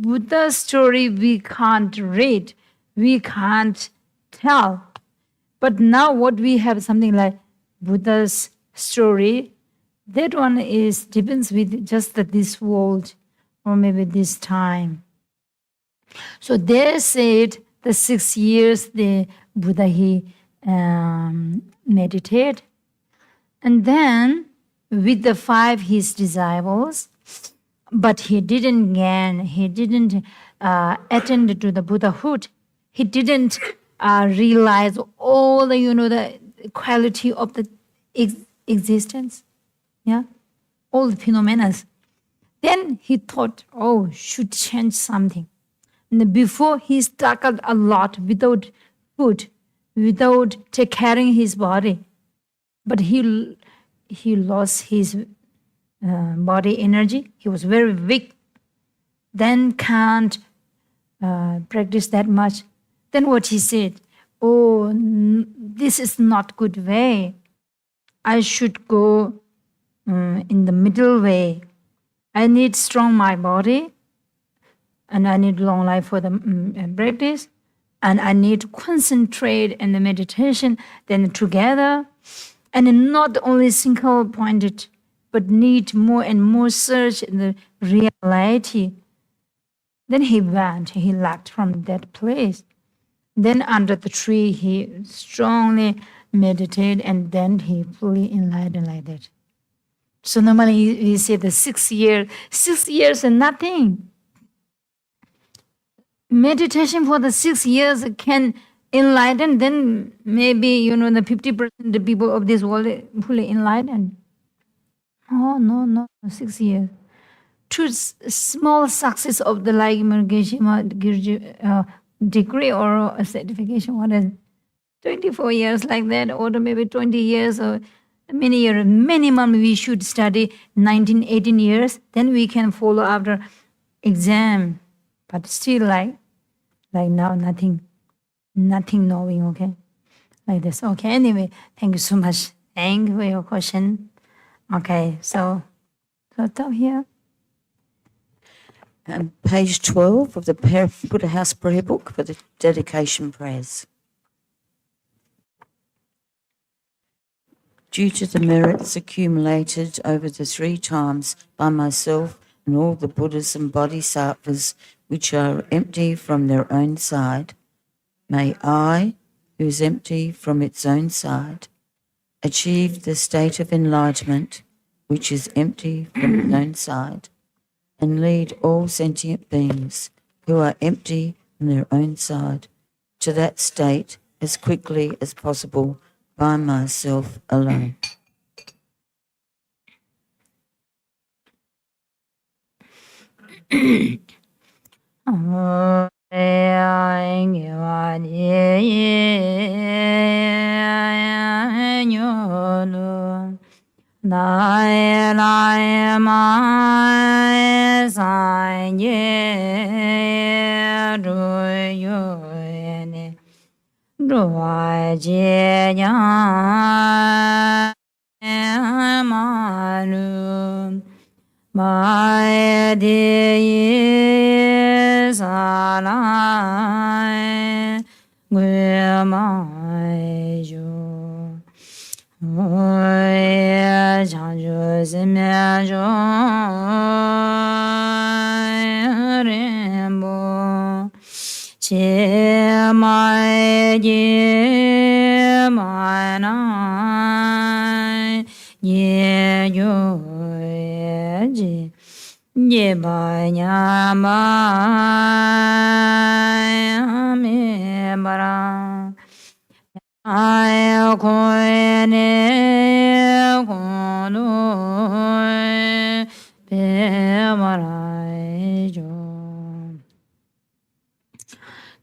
we can't read, we can't tell. But now what we have something like Buddha's story, that one is depends with just this world or maybe this time. So they said the 6 years the Buddha he meditate, and then with the 5 his disciples, but he didn't attend to the Buddhahood. He didn't realize all the the quality of the existence, yeah, all the phenomena. Then he thought, should change something. And before he struggled a lot without food, without take caring his body, but he lost his body energy. He was very weak. Then can't practice that much. Then what he said, this is not good way. I should go in the middle way. I need strong my body, and I need long life for the practice, and I need to concentrate in the meditation, then together, and not only single pointed, but need more and more search in the reality. Then he left from that place. Then under the tree, he strongly meditated, and then he fully enlightened like that. So normally we say the 6 years and nothing. Meditation for the 6 years can enlighten, then maybe, the 50% the people of this world fully enlightened. Oh, no, 6 years. Two small success of the GESHEMA degree or a certification, what is it? 24 years like that, or maybe 20 years, or many years. Minimum we should study 19, 18 years, then we can follow after exam. But still like now, nothing knowing, okay? Like this. Okay, anyway, thank you so much. Thank you for your question. Okay, so stop here.
Page 12 of the Buddha House Prayer Book for the dedication prayers. Due to the merits accumulated over the 3 times by myself and all the Buddhas and Bodhisattvas which are empty from their own side, may I, who is empty from its own side, achieve the state of enlightenment which is empty from its own side, and lead all sentient beings who are empty from their own side to that state as quickly as possible by myself alone.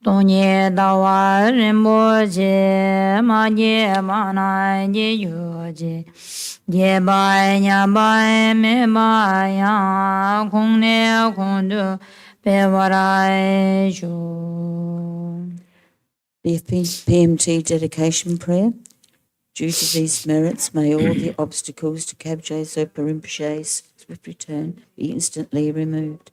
Donye dawa rinpoche ma je ma na je yo je ba nya ba me ba ya kong ne kong du pe warai jo.
The PMT dedication prayer. Due to these merits, may all the obstacles to Kabje Sopa Rinpoche's swift return be instantly removed.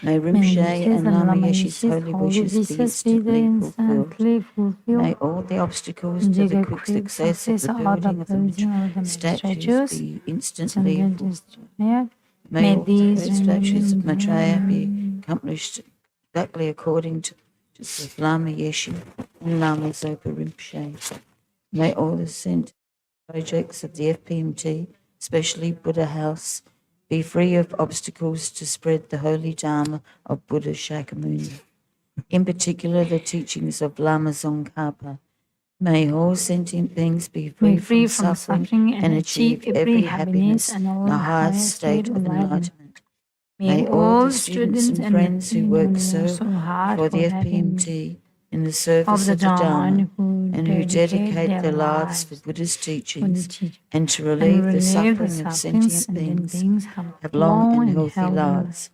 May Rinpoche and Lama Yeshe's holy wishes be instantly fulfilled. May all the obstacles to the quick success of the building of the statues be instantly fulfilled. May all the statues of Maitreya be accomplished exactly according to the Lama Yeshe and Lama Zopa Rinpoche. May all the sent projects of the FPMT, especially Buddha House, be free of obstacles to spread the holy Dharma of Buddha Shakyamuni. In particular, the teachings of Lama Tsongkhapa. May all sentient beings be free from suffering and achieve every happiness and the highest state of enlightenment. May all the students and friends who work so hard for the FPMT in the service of the Dharma and who dedicate their lives for Buddha's teachings and to relieve the suffering of sentient beings have long and healthy lives.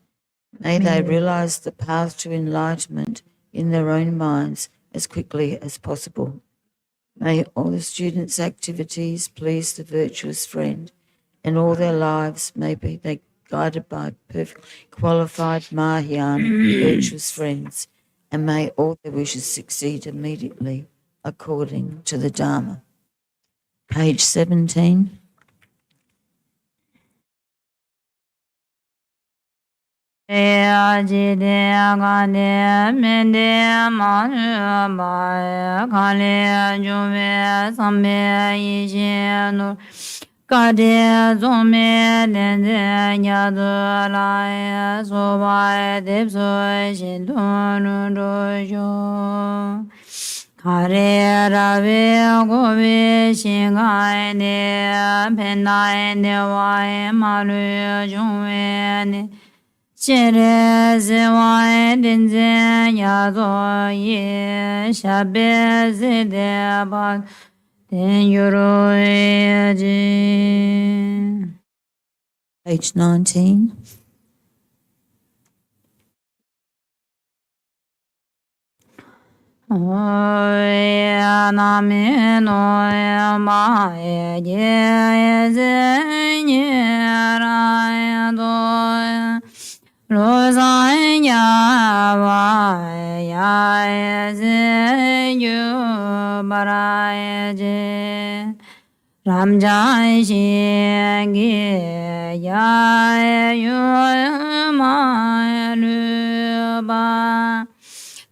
May they realize the path to enlightenment in their own minds as quickly as possible. May all the students' activities please the virtuous friend In all their lives, may be they guided by perfectly qualified Mahayana virtuous friends, and may all their wishes succeed immediately according to the Dharma. Page 17.
Kade zome lenze nyadu la so ba de so shin don ro jo kare ra ve go ve shin ga ne pen na ne wa ma lu jung we ne Chere ze wa den ze ya zo ye sha be ze de ba den yoro ji
Page 19.
Oya na me no ya ma ye ye ze ni ra ya do lo sa ya wa ya ze yu ba ra ye je ram ja shi ge ya yu ma lu ba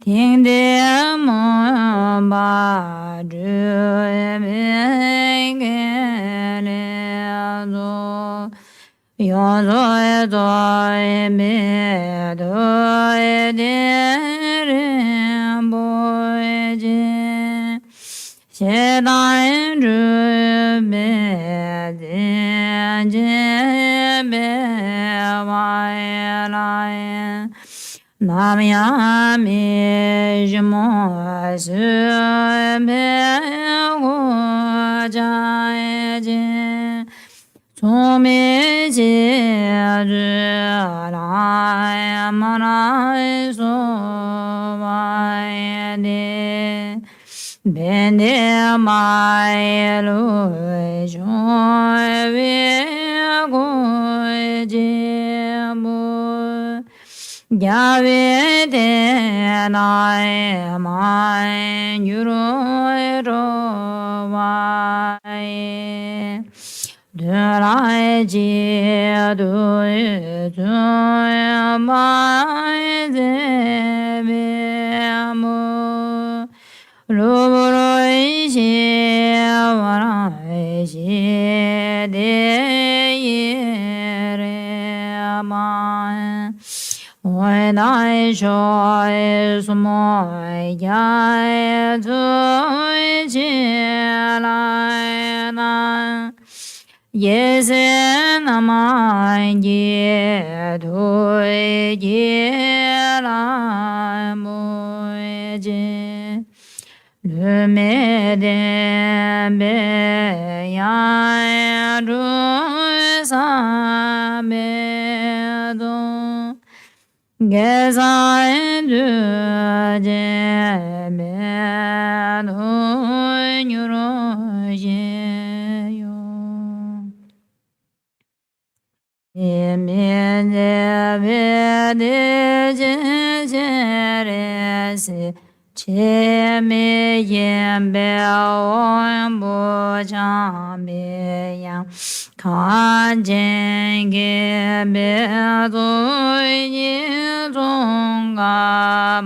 Ting de mo ba du me ge le do yo do me do de re bo je xie da ru me de je be wa la Nam ya me jmo su me go ja je so me je ra ma ra so va de ben de ma lu jo ve go je mo Gyave de na ma yuro ro wa de la ji du ma de me mo lo ro ji wa ra ji de ye re ma When I joy small ya to jilana yes na my ye to jila mo je le me de be ya do sa me do Guess I do je me no nyuro je yo e me de be de je re se che me yen be on bo cha me yang kan jen ge be do yi zong ga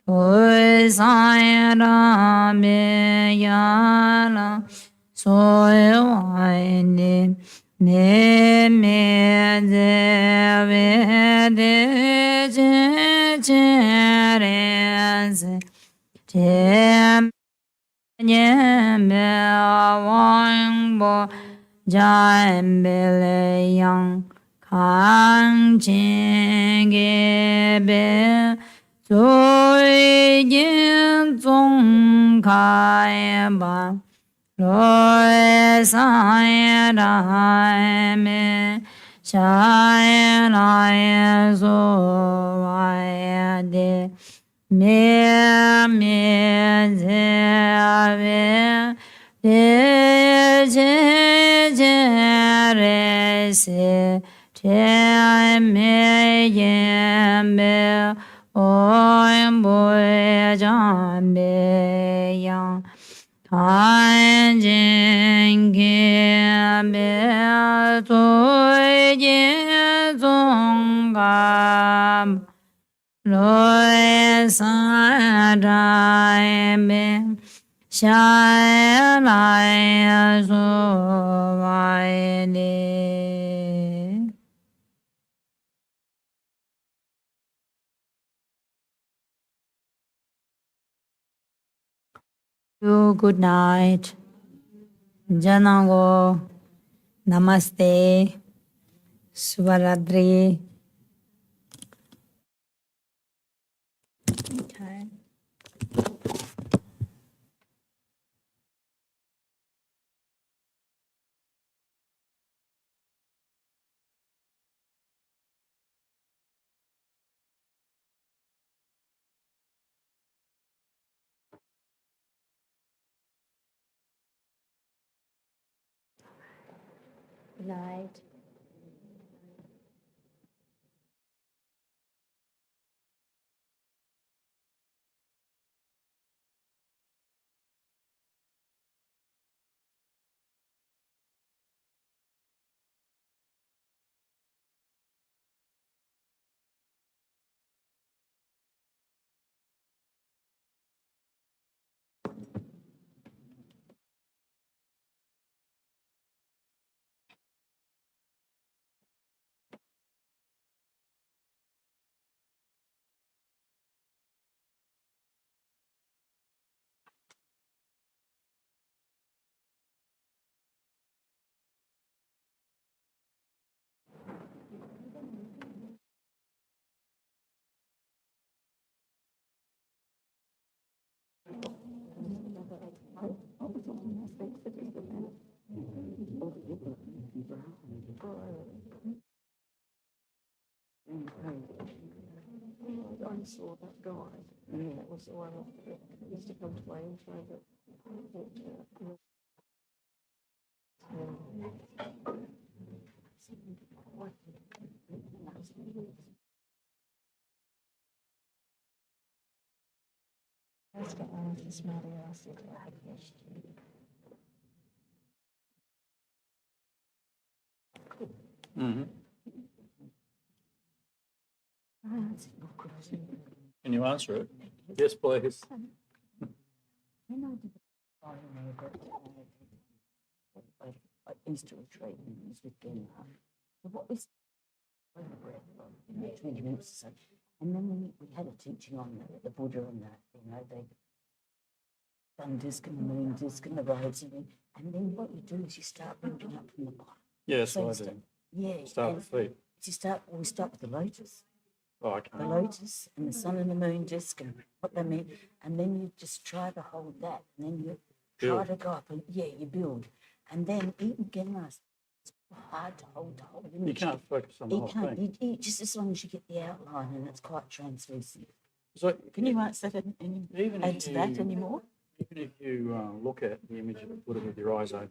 oi sai ra me ya la so wa ni me me de be de je re se che nye me wang bo jan be le yang kan chen ge be zo yin zong kai ba lo sai ra me sha la zo wa de me me ze ve de je re se te me yen be o bo jan be yang han jin ge be tu jin zong ga lo sa dai me sha lai su wai ni. Good night. Janango. Namaste. Swaradri. Okay. Good night.
I saw that guy. That was the one that used to come to my intro. But that's got one of the smarty asses.
Can you answer it? Yes, please.
Easter retreat was with GESHEMA. So what we 20 minutes or so. And then we had a teaching on the Buddha and that, the sun disk and the moon disk and the roads and everything. And then what you do is you start building up from the bottom.
Yes,
So
I
you
do.
Yeah.
Start with feet.
We start with the lotus.
Oh, okay.
The lotus and the sun and the moon disk and what they mean. And then you just try to hold that. And then you try
Build.
to go up and you build. And then even GESHEMA, it's hard to hold the whole image.
You can't focus on the
You
whole
can't,
thing.
you just as long as you get the outline and it's quite translucent.
So
Can you answer that
even
add
if
to that
you,
anymore?
even if you look at the image of the Buddha with your eyes open,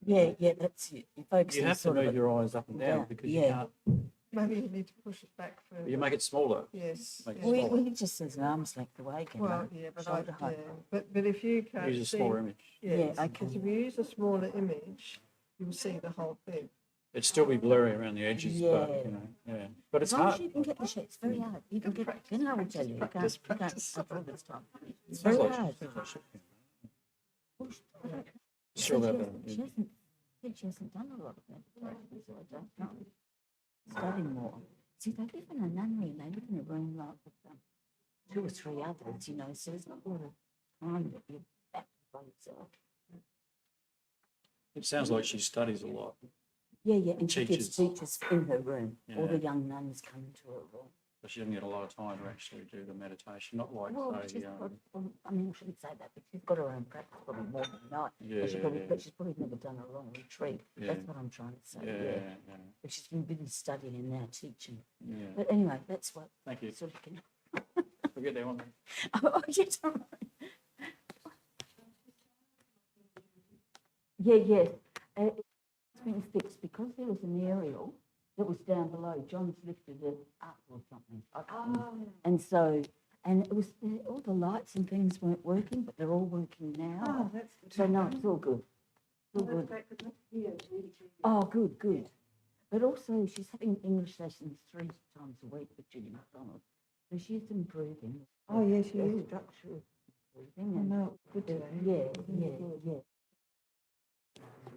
Yeah, that's it. You focus
you
on
have to
sort of
move
it.
your eyes up and down
Yeah,
because you
yeah.
can't.
Maybe you need to push it back further.
You make it smaller.
Yes.
Make it
yeah.
smaller.
We just says an arm's length away,
Well, yeah, but
shoulder height.
but if you can't
Use a
see,
smaller image.
yes,
Yeah,
because if you use a smaller image, you'll see the whole thing.
It'd still be blurry around the edges, but
Yeah.
yeah. But it's
As long as
hard.
you can get the shape, it's very hard. You can get it. Then I will tell you, you can't
practice.
all this time. It's
Sounds
very
like-
hard.
sounds like shit.
She
Sure about that.
hasn't done a lot of meditation, so I don't know. Studying more. See, they live in a nunnery and they live in a room like with 2 or 3 others, so there's not a lot of time that you're back by yourself.
It sounds like she studies a lot.
Yeah, and she gives
Teachers.
teachers in her room. All
Yeah.
the young nuns come into her room.
But she doesn't get a lot of time to actually do the meditation. Not like,
Well,
say,
I mean, I shouldn't say that, but she's got her own practice, probably more than that.
Yeah,
But she's probably never done a long retreat.
Yeah.
That's what I'm trying to say.
yeah.
But she's been busy studying and now teaching.
Yeah.
But anyway, that's what
Thank you.
sort of can.
We'll get there one day.
Oh, yes, all right. Yeah, yes. It's been fixed because there was an aerial that was down below. John's lifted it up or something. I can't remember. And so, and it was all the lights and things weren't working, but they're all working now.
Oh, that's good.
So no, it's all good. All
That's
good.
great, 'cause next year, really,
Oh, good, good. But also, she's having English lessons 3 times a week with Judy McDonald. So she's improving.
Oh, yeah, she
Her
is.
structure is
Oh,
improving. And
no, good to know.
yeah.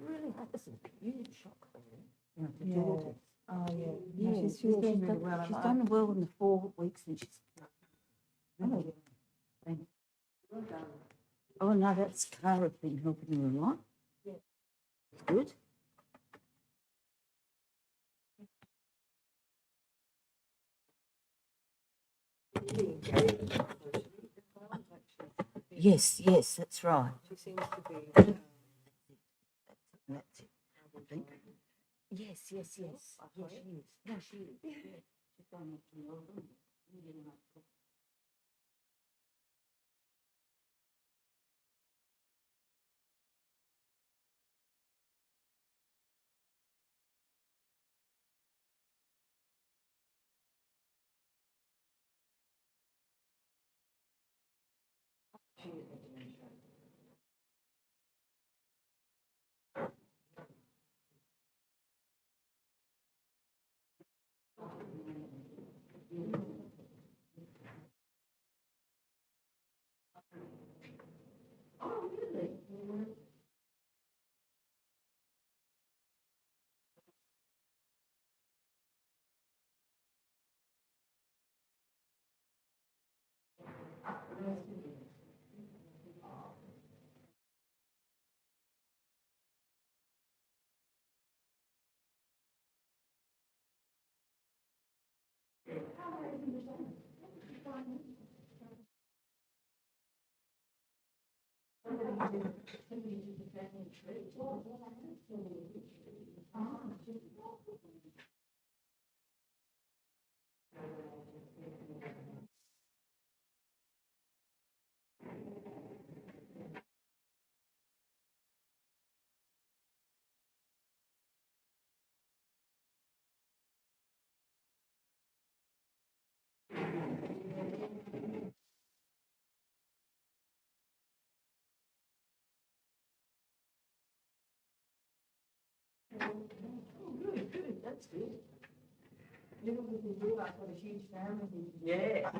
Really, that was a huge shock for her, you know, to
Yeah.
do this.
Oh, yeah.
Yeah,
No, she's doing really
done,
well.
she's done well in the 4 weeks and she's really, oh no, that's Cara's been helping her a lot. Yeah. Good. Yes, that's right.
She seems to be.
That's it, I think. Yes. Yeah, she is. No, she is. Yeah. She's gone up to Melbourne. That's good. Little did you realise what a huge family. Yeah.